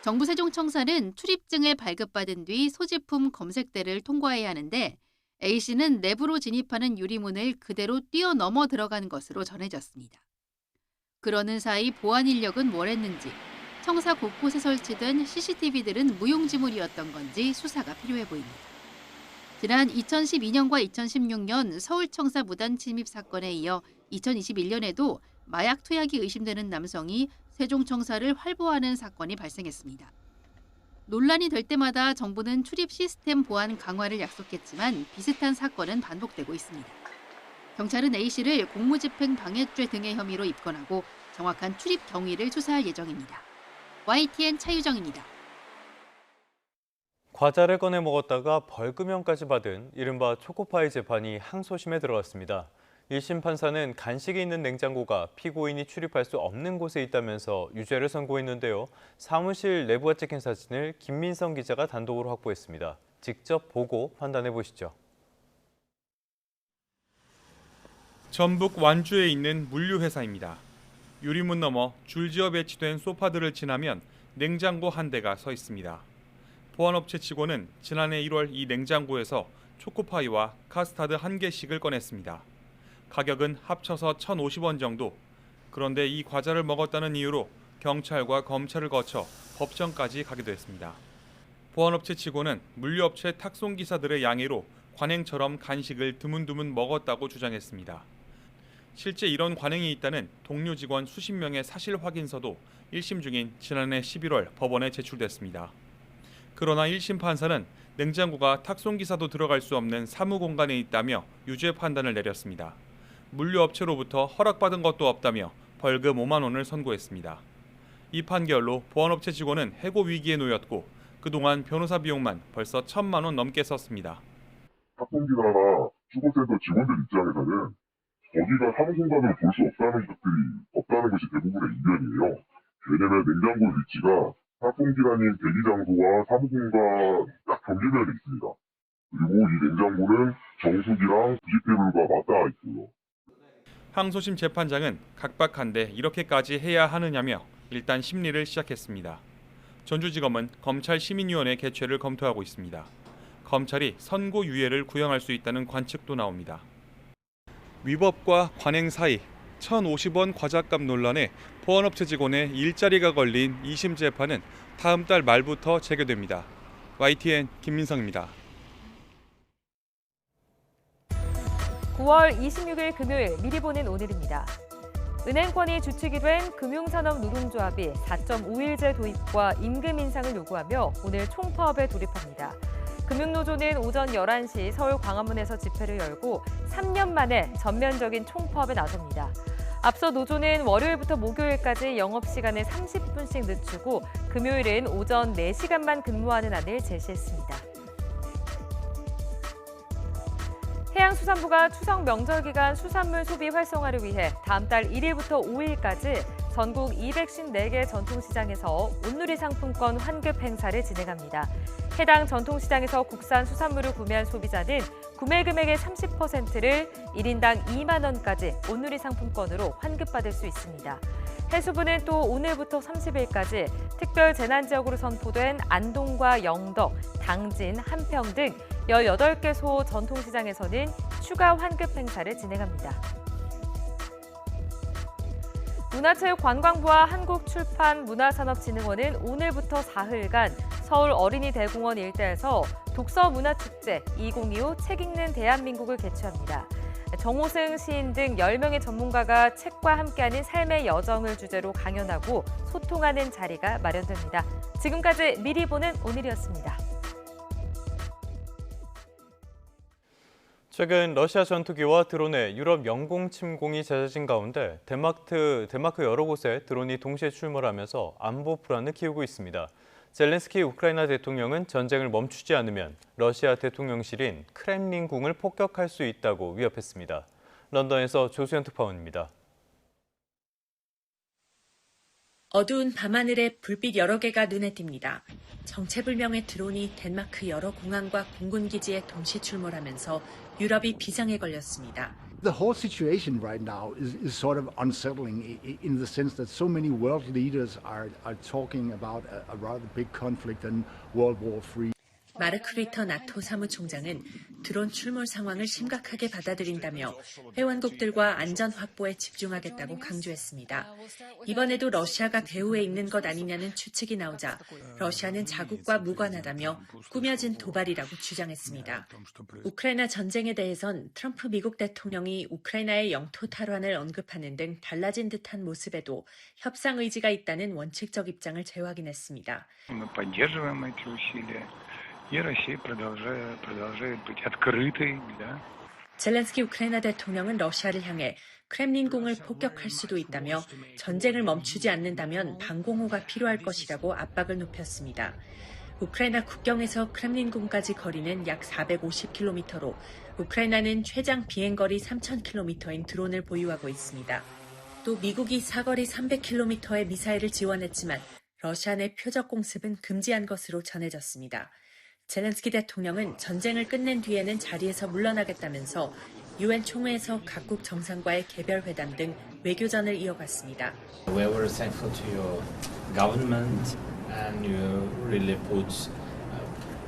정부 세종청사는 출입증을 발급받은 뒤 소지품 검색대를 통과해야 하는데 A씨는 내부로 진입하는 유리문을 그대로 뛰어넘어 들어간 것으로 전해졌습니다. 그러는 사이 보안 인력은 뭘 했는지, 청사 곳곳에 설치된 CCTV들은 무용지물이었던 건지 수사가 필요해 보입니다. 지난 2012년과 2016년 서울청사 무단 침입 사건에 이어 2021년에도 마약 투약이 의심되는 남성이 세종청사를 활보하는 사건이 발생했습니다. 논란이 될 때마다 정부는 출입 시스템 보안 강화를 약속했지만 비슷한 사건은 반복되고 있습니다. 경찰은 A씨를 공무집행 방해죄 등의 혐의로 입건하고 정확한 출입 경위를 수사할 예정입니다. YTN 차유정입니다. 과자를 꺼내 먹었다가 벌금형까지 받은 이른바 초코파이 재판이 항소심에 들어갔습니다. 1심 판사는 간식이 있는 냉장고가 피고인이 출입할 수 없는 곳에 있다면서 유죄를 선고했는데요. 사무실 내부가 찍힌 사진을 김민성 기자가 단독으로 확보했습니다. 직접 보고 판단해 보시죠. 전북 완주에 있는 물류회사입니다. 유리문 너머 줄지어 배치된 소파들을 지나면 냉장고 한 대가 서 있습니다. 보안업체 직원은 지난해 1월 이 냉장고에서 초코파이와 카스타드 1개씩을 꺼냈습니다. 가격은 합쳐서 1,050원 정도. 그런데 이 과자를 먹었다는 이유로 경찰과 검찰을 거쳐 법정까지 가기도 했습니다. 보안업체 직원은 물류업체 탁송기사들의 양해로 관행처럼 간식을 드문드문 먹었다고 주장했습니다. 실제 이런 관행이 있다는 동료 직원 수십 명의 사실 확인서도 1심 중인 지난해 11월 법원에 제출됐습니다. 그러나 1심 판사는 냉장고가 탁송기사도 들어갈 수 없는 사무공간에 있다며 유죄 판단을 내렸습니다. 물류업체로부터 허락받은 것도 없다며 벌금 5만 원을 선고했습니다. 이 판결로 보안업체 직원은 해고 위기에 놓였고 그동안 변호사 비용만 벌써 1,000만 원 넘게 썼습니다. 탁송기사나 축구센터 직원들 입장에서는 거기가 사무공간으로 볼 수 없다는 것이 대부분의 이견이에요. 왜냐면 냉장고 위치가 상품기란인 대기 장소와 사무공간 딱 경계면에 있습니다. 그리고 이 냉장고는 정수기랑 부식 테이블과 맞닿아 있고요. 항소심 재판장은 각박한데 이렇게까지 해야 하느냐며 일단 심리를 시작했습니다. 전주지검은 검찰시민위원회 개최를 검토하고 있습니다. 검찰이 선고유예를 구형할 수 있다는 관측도 나옵니다. 위법과 관행 사이 1,050원 과자값 논란에 보안업체 직원의 일자리가 걸린 2심 재판은 다음 달 말부터 재개됩니다. YTN 김민성입니다. 9월 26일 금요일 미리 보는 오늘입니다. 은행권이 주축이 된 금융산업노동조합이 4.5일제 도입과 임금 인상을 요구하며 오늘 총파업에 돌입합니다. 금융노조는 오전 11시 서울 광화문에서 집회를 열고 3년 만에 전면적인 총파업에 나섭니다. 앞서 노조는 월요일부터 목요일까지 영업시간을 30분씩 늦추고 금요일은 오전 4시간만 근무하는 안을 제시했습니다. 해양수산부가 추석 명절 기간 수산물 소비 활성화를 위해 다음 달 1일부터 5일까지 전국 254개 전통시장에서 온누리 상품권 환급 행사를 진행합니다. 해당 전통시장에서 국산 수산물을 구매한 소비자는 구매 금액의 30%를 1인당 2만 원까지 온누리 상품권으로 환급받을 수 있습니다. 해수부는 또 오늘부터 30일까지 특별 재난지역으로 선포된 안동과 영덕, 당진, 한평 등 18개소 전통시장에서는 추가 환급 행사를 진행합니다. 문화체육관광부와 한국출판문화산업진흥원은 오늘부터 사흘간 서울 어린이대공원 일대에서 독서문화축제 2025 책 읽는 대한민국을 개최합니다. 정호승 시인 등 10명의 전문가가 책과 함께하는 삶의 여정을 주제로 강연하고 소통하는 자리가 마련됩니다. 지금까지 미리 보는 오늘이었습니다. 최근 러시아 전투기와 드론의 유럽 영공 침공이 잦아진 가운데 덴마크 여러 곳에 드론이 동시에 출몰하면서 안보 불안을 키우고 있습니다. 젤렌스키 우크라이나 대통령은 전쟁을 멈추지 않으면 러시아 대통령실인 크렘린궁을 폭격할 수 있다고 위협했습니다. 런던에서 조수연 특파원입니다. 어두운 밤하늘에 불빛 여러 개가 눈에 띕니다. 정체불명의 드론이 덴마크 여러 공항과 공군기지에 동시 출몰하면서 유럽이 비상에 걸렸습니다. The whole situation right now is sort of unsettling in the sense that so many world leaders are talking about a rather big conflict in World War III. 마르크 리터 나토 사무총장은 드론 출몰 상황을 심각하게 받아들인다며 회원국들과 안전 확보에 집중하겠다고 강조했습니다. 이번에도 러시아가 배후에 있는 것 아니냐는 추측이 나오자 러시아는 자국과 무관하다며 꾸며진 도발이라고 주장했습니다. 우크라이나 전쟁에 대해선 트럼프 미국 대통령이 우크라이나의 영토 탈환을 언급하는 등 달라진 듯한 모습에도 협상 의지가 있다는 원칙적 입장을 재확인했습니다. 젤렌스키 우크라이나 대통령은 러시아를 향해 크렘린궁을 폭격할 수도 있다며 전쟁을 멈추지 않는다면 방공호가 필요할 것이라고 압박을 높였습니다. 우크라이나 국경에서 크렘린궁까지 거리는 약 450km로 우크라이나는 최장 비행거리 3,000km인 드론을 보유하고 있습니다. 또 미국이 사거리 300km의 미사일을 지원했지만 러시아 내 표적 공습은 금지한 것으로 전해졌습니다. 젤렌스키 대통령은 전쟁을 끝낸 뒤에는 자리에서 물러나겠다면서 유엔 총회에서 각국 정상과의 개별 회담 등 외교전을 이어갔습니다. We were thankful to your government and you really put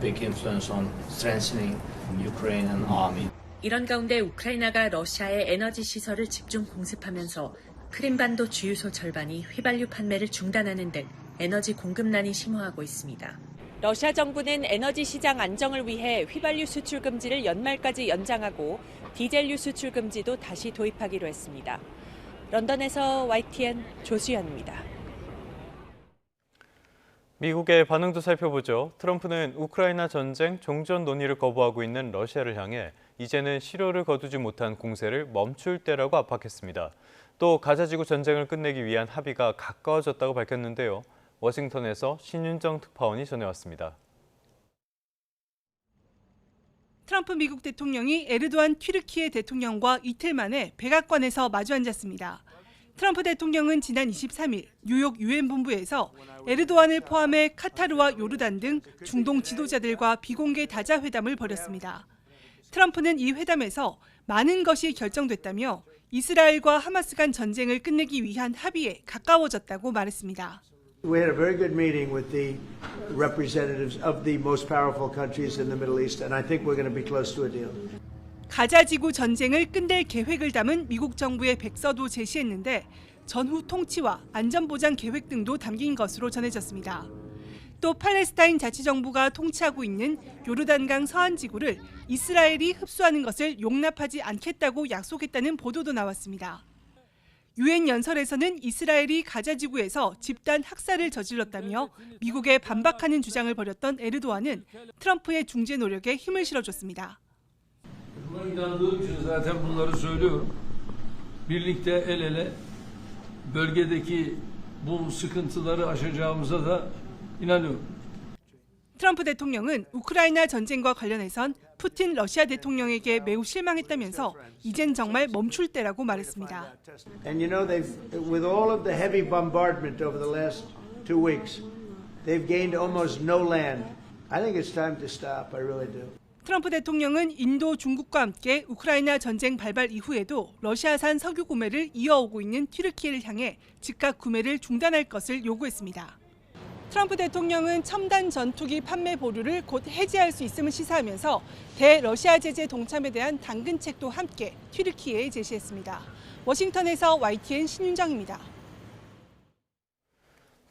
big influence on strengthening Ukrainian army. 이런 가운데 우크라이나가 러시아의 에너지 시설을 집중 공습하면서 크림반도 주유소 절반이 휘발유 판매를 중단하는 등 에너지 공급난이 심화하고 있습니다. 러시아 정부는 에너지 시장 안정을 위해 휘발유 수출 금지를 연말까지 연장하고 디젤유 수출 금지도 다시 도입하기로 했습니다. 런던에서 YTN 조수연입니다. 미국의 반응도 살펴보죠. 트럼프는 우크라이나 전쟁 종전 논의를 거부하고 있는 러시아를 향해 이제는 실효를 거두지 못한 공세를 멈출 때라고 압박했습니다. 또 가자지구 전쟁을 끝내기 위한 합의가 가까워졌다고 밝혔는데요. 워싱턴에서 신윤정 특파원이 전해왔습니다. 트럼프 미국 대통령이 에르도안 튀르키예 대통령과 이틀 만에 백악관에서 마주 앉았습니다. 트럼프 대통령은 지난 23일 뉴욕 유엔 본부에서 에르도안을 포함해 카타르와 요르단 등 중동 지도자들과 비공개 다자 회담을 벌였습니다. 트럼프는 이 회담에서 많은 것이 결정됐다며 이스라엘과 하마스 간 전쟁을 끝내기 위한 합의에 가까워졌다고 말했습니다. We had a very good meeting with the representatives of the most powerful countries in the Middle East, and I think we're going to be close to a deal. 가자 지구 전쟁을 끝낼 계획을 담은 미국 정부의 백서도 제시했는데 전후 통치와 안전보장 계획 등도 담긴 것으로 전해졌습니다. 또 팔레스타인 자치정부가 통치하고 있는 요르단강 서안 지구를 이스라엘이 흡수하는 것을 용납하지 않겠다고 약속했다는 보도도 나왔습니다. 유엔 연설에서는 이스라엘이 가자 지구에서 집단 학살을 저질렀다며 미국에 반박하는 주장을 벌였던 에르도안은 트럼프의 중재 노력에 힘을 실어줬습니다. Buna inandığım için zaten bunları söylüyorum. Birlikte el ele bölgedeki bu sıkıntıları aşacağımıza da inanıyorum. 트럼프 대통령은 우크라이나 전쟁과 관련해선 푸틴 러시아 대통령에게 매우 실망했다면서 이젠 정말 멈출 때라고 말했습니다. And you know, with all of the heavy bombardment over the last 2 weeks, they've gained almost no land. I think it's time to stop. I really do. 트럼프 대통령은 인도, 중국과 함께 우크라이나 전쟁 발발 이후에도 러시아산 석유 구매를 이어오고 있는 튀르키예를 향해 즉각 구매를 중단할 것을 요구했습니다. 트럼프 대통령은 첨단 전투기 판매 보류를 곧 해제할 수 있음을 시사하면서 대러시아 제재 동참에 대한 당근책도 함께 튀르키예에 제시했습니다. 워싱턴에서 YTN 신윤정입니다.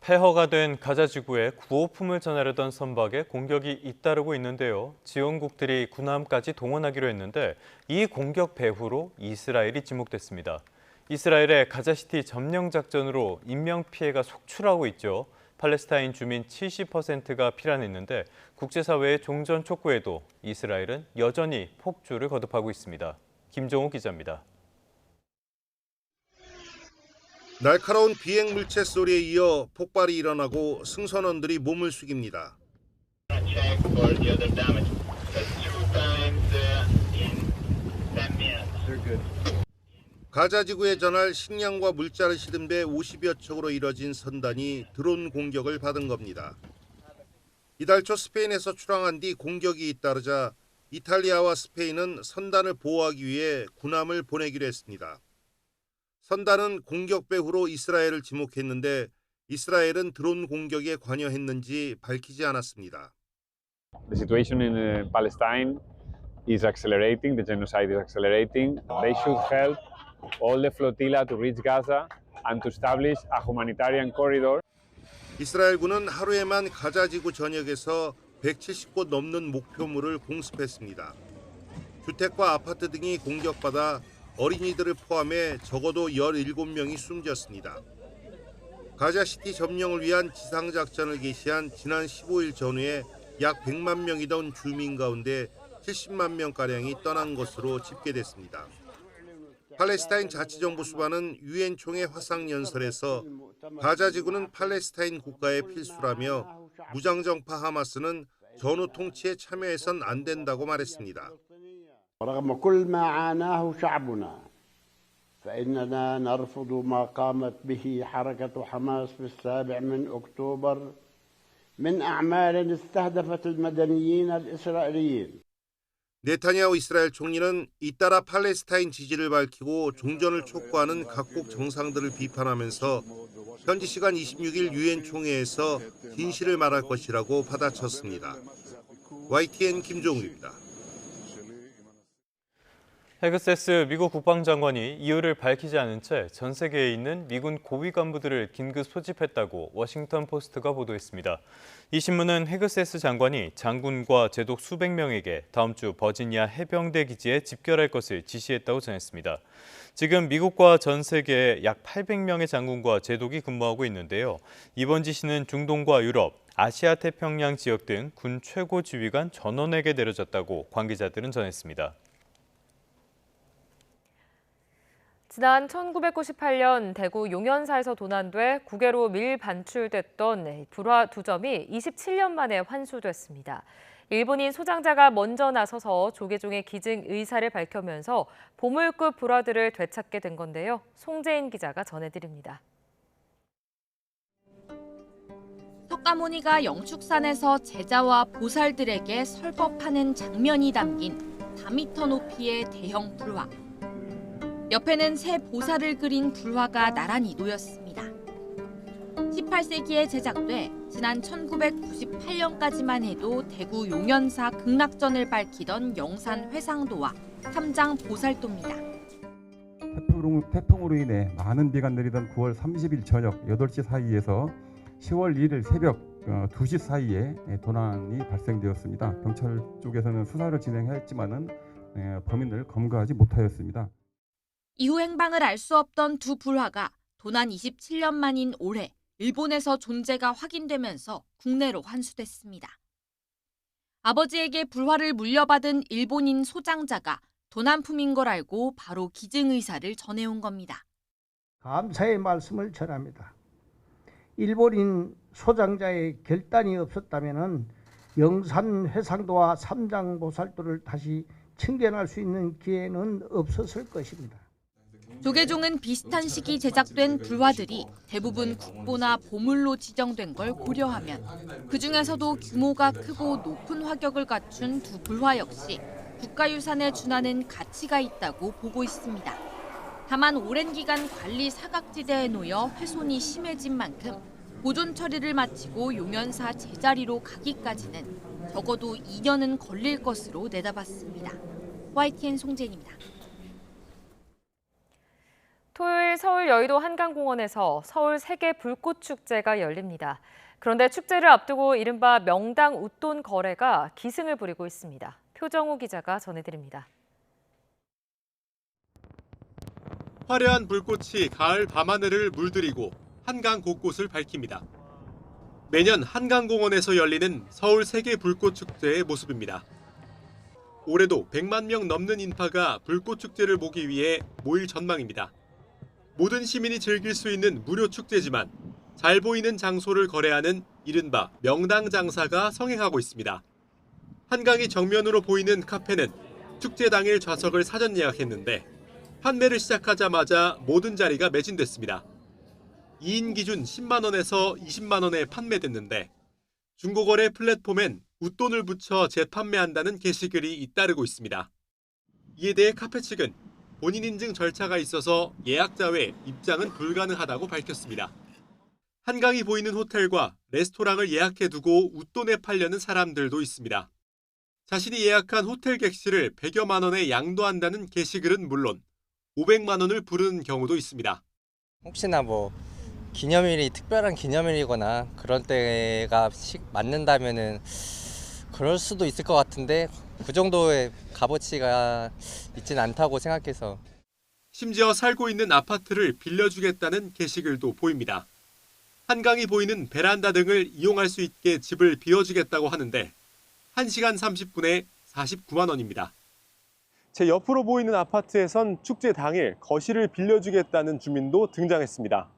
폐허가 된 가자 지구에 구호품을 전하려던 선박에 공격이 잇따르고 있는데요. 지원국들이 군함까지 동원하기로 했는데 이 공격 배후로 이스라엘이 지목됐습니다. 이스라엘의 가자시티 점령 작전으로 인명피해가 속출하고 있죠. 팔레스타인 주민 70%가 피난했는데 국제사회의 종전 촉구에도 이스라엘은 여전히 폭주를 거듭하고 있습니다. 김종호 기자입니다. 날카로운 비행 물체 소리에 이어 폭발이 일어나고 승선원들이 몸을 숙입니다. 가자 지구에 전할 식량과 물자를 실은 배 50여 척으로 이뤄진 선단이 드론 공격을 받은 겁니다. 이달 초 스페인에서 출항한 뒤 공격이 잇따르자 이탈리아와 스페인은 선단을 보호하기 위해 군함을 보내기로 했습니다. 선단은 공격 배후로 이스라엘을 지목했는데 이스라엘은 드론 공격에 관여했는지 밝히지 않았습니다. The situation in Palestine is accelerating. The genocide is accelerating. They should help all the flotilla to reach Gaza and to establish a humanitarian corridor. 이스라엘군은 하루에만 가자 지구 전역에서 170곳 넘는 목표물을 공습했습니다. 주택과 아파트 등이 공격받아 어린이들을 포함해 적어도 17명이 숨졌습니다. 가자시티 점령을 위한 지상작전을 개시한 지난 15일 전후에 약 100만 명이던 주민 가운데 70만 명가량이 떠난 것으로 집계됐습니다. 팔레스타인 자치정부 수반은 유엔 총회 화상연설에서 가자지구는 팔레스타인 국가의 필수라며 무장정파 하마스는 전후 통치에 참여해선 안 된다고 말했습니다. ورغم كل ما عاناه شعبنا فإننا نرفض ما قامت به حركة حماس في 7 أكتوبر من أعمال استهدفت المدنيين الإسرائيليين. 네타냐후 이스라엘 총리는 잇따라 팔레스타인 지지를 밝히고 종전을 촉구하는 각국 정상들을 비판하면서 현지 시간 26일 유엔 총회에서 진실을 말할 것이라고 받아쳤습니다. YTN 김종우입니다. 헤그세스 미국 국방장관이 이유를 밝히지 않은 채 전 세계에 있는 미군 고위 간부들을 긴급 소집했다고 워싱턴 포스트가 보도했습니다. 이 신문은 헤그세스 장관이 장군과 제독 수백 명에게 다음 주 버지니아 해병대 기지에 집결할 것을 지시했다고 전했습니다. 지금 미국과 전 세계에 약 800명의 장군과 제독이 근무하고 있는데요. 이번 지시는 중동과 유럽, 아시아 태평양 지역 등 군 최고 지휘관 전원에게 내려졌다고 관계자들은 전했습니다. 지난 1998년 대구 용연사에서 도난돼 국외로 밀반출됐던 불화 2점이 27년 만에 환수됐습니다. 일본인 소장자가 먼저 나서서 조계종의 기증 의사를 밝히면서 보물급 불화들을 되찾게 된 건데요. 송재인 기자가 전해드립니다. 석가모니가 영축산에서 제자와 보살들에게 설법하는 장면이 담긴 4m 높이의 대형 불화. 옆에는 새 보살을 그린 불화가 나란히 놓였습니다. 18세기에 제작돼 지난 1998년까지만 해도 대구 용연사 극락전을 밝히던 영산 회상도와 삼장 보살도입니다. 태풍으로 인해 많은 비가 내리던 9월 30일 저녁 8시 사이에서 10월 1일 새벽 2시 사이에 도난이 발생되었습니다. 경찰 쪽에서는 수사를 진행했지만은 범인을 검거하지 못하였습니다. 이후 행방을 알 수 없던 두 불화가 도난 27년 만인 올해 일본에서 존재가 확인되면서 국내로 환수됐습니다. 아버지에게 불화를 물려받은 일본인 소장자가 도난품인 걸 알고 바로 기증 의사를 전해온 겁니다. 감사의 말씀을 전합니다. 일본인 소장자의 결단이 없었다면 영산 회상도와 삼장보살도를 다시 청견할 수 있는 기회는 없었을 것입니다. 조계종은 비슷한 시기 제작된 불화들이 대부분 국보나 보물로 지정된 걸 고려하면 그중에서도 규모가 크고 높은 화격을 갖춘 두 불화 역시 국가유산에 준하는 가치가 있다고 보고 있습니다. 다만 오랜 기간 관리 사각지대에 놓여 훼손이 심해진 만큼 보존 처리를 마치고 용연사 제자리로 가기까지는 적어도 2년은 걸릴 것으로 내다봤습니다. YTN 송재인입니다. 토요일 서울 여의도 한강공원에서 서울 세계 불꽃축제가 열립니다. 그런데 축제를 앞두고 이른바 명당 웃돈 거래가 기승을 부리고 있습니다. 표정우 기자가 전해드립니다. 화려한 불꽃이 가을 밤하늘을 물들이고 한강 곳곳을 밝힙니다. 매년 한강공원에서 열리는 서울 세계 불꽃축제의 모습입니다. 올해도 100만 명 넘는 인파가 불꽃축제를 보기 위해 모일 전망입니다. 모든 시민이 즐길 수 있는 무료 축제지만 잘 보이는 장소를 거래하는 이른바 명당 장사가 성행하고 있습니다. 한강이 정면으로 보이는 카페는 축제 당일 좌석을 사전 예약했는데 판매를 시작하자마자 모든 자리가 매진됐습니다. 2인 기준 10만 원에서 20만 원에 판매됐는데 중고거래 플랫폼엔 웃돈을 붙여 재판매한다는 게시글이 잇따르고 있습니다. 이에 대해 카페 측은 본인 인증 절차가 있어서 예약자 외 입장은 불가능하다고 밝혔습니다. 한강이 보이는 호텔과 레스토랑을 예약해두고 웃돈에 팔려는 사람들도 있습니다. 자신이 예약한 호텔 객실을 100여만 원에 양도한다는 게시글은 물론 500만 원을 부르는 경우도 있습니다. 혹시나 기념일이 특별한 기념일이거나 그런 때가 맞는다면은 그럴 수도 있을 것 같은데 그 정도의 값어치가 있지는 않다고 생각해서. 심지어 살고 있는 아파트를 빌려주겠다는 게시글도 보입니다. 한강이 보이는 베란다 등을 이용할 수 있게 집을 비워주겠다고 하는데 1시간 30분에 49만 원입니다. 제 옆으로 보이는 아파트에선 축제 당일 거실을 빌려주겠다는 주민도 등장했습니다.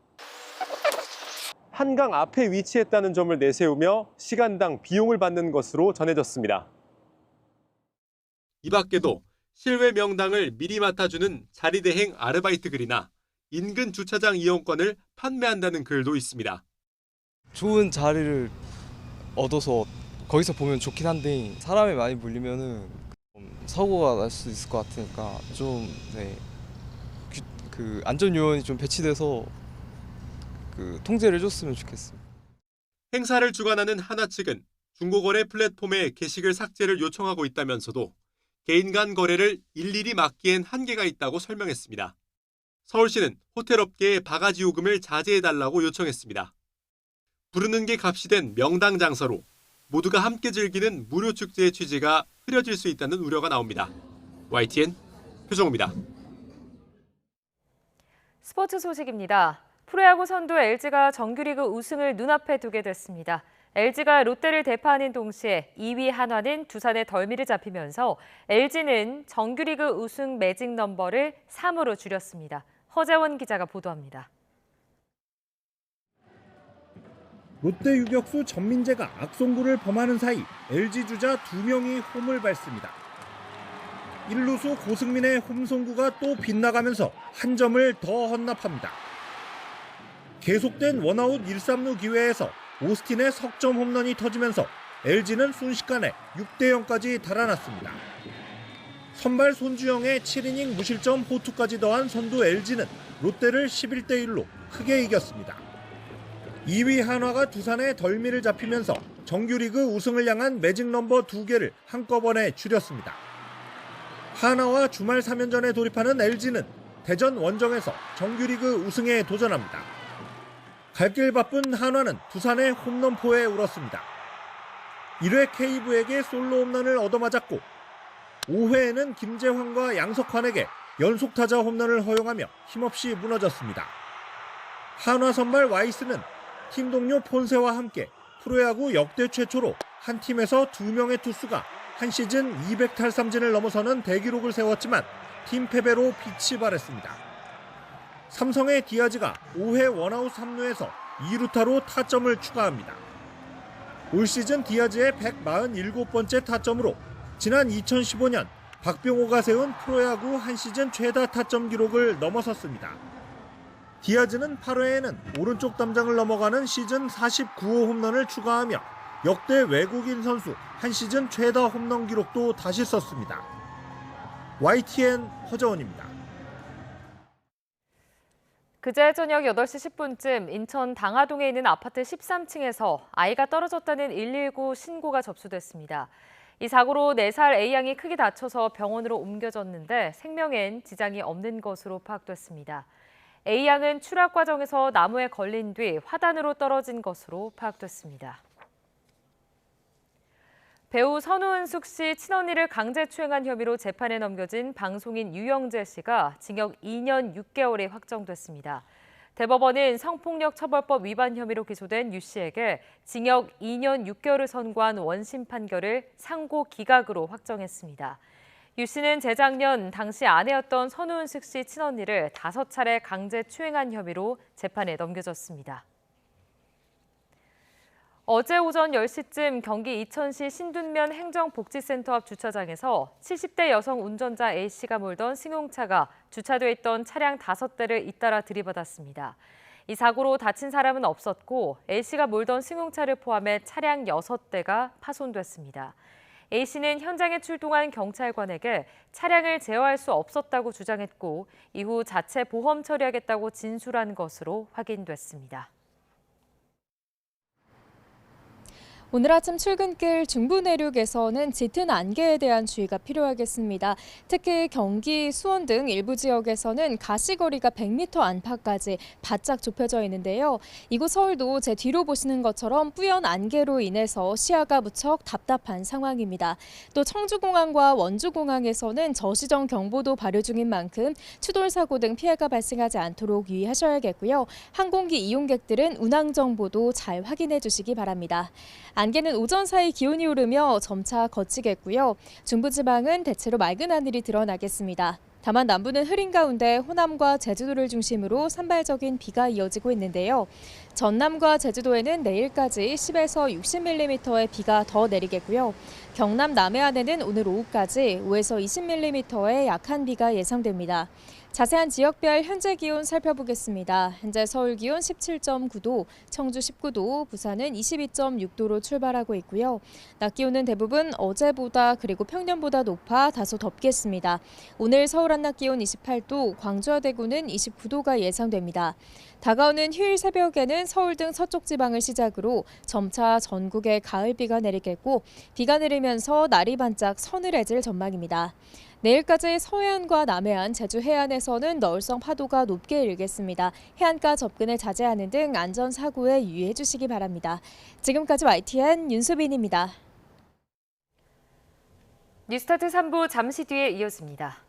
한강 앞에 위치했다는 점을 내세우며 시간당 비용을 받는 것으로 전해졌습니다. 이 밖에도 실외 명당을 미리 맡아주는 자리대행 아르바이트 글이나 인근 주차장 이용권을 판매한다는 글도 있습니다. 좋은 자리를 얻어서 거기서 보면 좋긴 한데 사람이 많이 몰리면은 사고가 날 수 있을 것 같으니까 좀 그 안전 요원이 좀 배치돼서 통제를 해줬으면 좋겠습니다. 행사를 주관하는 하나 측은 중고거래 플랫폼에 게시글 삭제를 요청하고 있다면서도 개인 간 거래를 일일이 막기엔 한계가 있다고 설명했습니다. 서울시는 호텔업계에 바가지 요금을 자제해달라고 요청했습니다. 부르는 게 값이 된 명당 장사로 모두가 함께 즐기는 무료 축제의 취지가 흐려질 수 있다는 우려가 나옵니다. YTN 표정우입니다. 스포츠 소식입니다. 프로야구 선두 LG가 정규리그 우승을 눈앞에 두게 됐습니다. LG가 롯데를 대파하는 동시에 2위 한화는 두산의 덜미를 잡히면서 LG는 정규리그 우승 매직 넘버를 3으로 줄였습니다. 허재원 기자가 보도합니다. 롯데 유격수 전민재가 악송구를 범하는 사이 LG 주자 2명이 홈을 밟습니다. 1루수 고승민의 홈송구가 또 빗나가면서 한 점을 더 헌납합니다. 계속된 원아웃 1-3루 기회에서 오스틴의 석점 홈런이 터지면서 LG는 순식간에 6대0까지 달아났습니다. 선발 손주영의 7이닝 무실점 호투까지 더한 선두 LG는 롯데를 11대1로 크게 이겼습니다. 2위 한화가 두산에 덜미를 잡히면서 정규리그 우승을 향한 매직 넘버 2개를 한꺼번에 줄였습니다. 한화와 주말 3연전에 돌입하는 LG는 대전 원정에서 정규리그 우승에 도전합니다. 갈 길 바쁜 한화는 두산의 홈런포에 울었습니다. 1회 케이브에게 솔로 홈런을 얻어맞았고 5회에는 김재환과 양석환에게 연속타자 홈런을 허용하며 힘없이 무너졌습니다. 한화 선발 와이스는 팀 동료 폰세와 함께 프로야구 역대 최초로 한 팀에서 2명의 투수가 한 시즌 200탈삼진을 넘어서는 대기록을 세웠지만 팀 패배로 빛이 발했습니다. 삼성의 디아즈가 5회 원아웃 3루에서 2루타로 타점을 추가합니다. 올 시즌 디아즈의 147번째 타점으로 지난 2015년 박병호가 세운 프로야구 한 시즌 최다 타점 기록을 넘어섰습니다. 디아즈는 8회에는 오른쪽 담장을 넘어가는 시즌 49호 홈런을 추가하며 역대 외국인 선수 한 시즌 최다 홈런 기록도 다시 썼습니다. YTN 허재원입니다. 그제 저녁 8시 10분쯤 인천 당하동에 있는 아파트 13층에서 아이가 떨어졌다는 119 신고가 접수됐습니다. 이 사고로 4살 A양이 크게 다쳐서 병원으로 옮겨졌는데 생명엔 지장이 없는 것으로 파악됐습니다. A양은 추락 과정에서 나무에 걸린 뒤 화단으로 떨어진 것으로 파악됐습니다. 배우 선우은숙 씨 친언니를 강제추행한 혐의로 재판에 넘겨진 방송인 유영재 씨가 징역 2년 6개월이 확정됐습니다. 대법원은 성폭력처벌법 위반 혐의로 기소된 유 씨에게 징역 2년 6개월을 선고한 원심 판결을 상고 기각으로 확정했습니다. 유 씨는 재작년 당시 아내였던 선우은숙 씨 친언니를 5차례 강제추행한 혐의로 재판에 넘겨졌습니다. 어제 오전 10시쯤 경기 이천시 신둔면 행정복지센터 앞 주차장에서 70대 여성 운전자 A씨가 몰던 승용차가 주차돼 있던 차량 5대를 잇따라 들이받았습니다. 이 사고로 다친 사람은 없었고 A씨가 몰던 승용차를 포함해 차량 6대가 파손됐습니다. A씨는 현장에 출동한 경찰관에게 차량을 제어할 수 없었다고 주장했고 이후 자체 보험 처리하겠다고 진술한 것으로 확인됐습니다. 오늘 아침 출근길 중부 내륙에서는 짙은 안개에 대한 주의가 필요하겠습니다. 특히 경기, 수원 등 일부 지역에서는 가시거리가 100m 안팎까지 바짝 좁혀져 있는데요. 이곳 서울도 제 뒤로 보시는 것처럼 뿌연 안개로 인해서 시야가 무척 답답한 상황입니다. 또 청주공항과 원주공항에서는 저시정 경보도 발효 중인 만큼 추돌 사고 등 피해가 발생하지 않도록 유의하셔야겠고요. 항공기 이용객들은 운항 정보도 잘 확인해 주시기 바랍니다. 안개는 오전 사이 기온이 오르며 점차 걷히겠고요. 중부지방은 대체로 맑은 하늘이 드러나겠습니다. 다만 남부는 흐린 가운데 호남과 제주도를 중심으로 산발적인 비가 이어지고 있는데요. 전남과 제주도에는 내일까지 10에서 60mm의 비가 더 내리겠고요. 경남 남해안에는 오늘 오후까지 5에서 20mm의 약한 비가 예상됩니다. 자세한 지역별 현재 기온 살펴보겠습니다. 현재 서울 기온 17.9도, 청주 19도, 부산은 22.6도로 출발하고 있고요. 낮 기온은 대부분 어제보다 그리고 평년보다 높아 다소 덥겠습니다. 오늘 서울 한낮 기온 28도, 광주와 대구는 29도가 예상됩니다. 다가오는 휴일 새벽에는 서울 등 서쪽 지방을 시작으로 점차 전국에 가을비가 내리겠고 비가 내리면서 날이 반짝 서늘해질 전망입니다. 내일까지 서해안과 남해안, 제주 해안에서는 너울성 파도가 높게 일겠습니다. 해안가 접근을 자제하는 등 안전사고에 유의해 주시기 바랍니다. 지금까지 YTN 윤수빈입니다. 뉴스타트 3부 잠시 뒤에 이어집니다.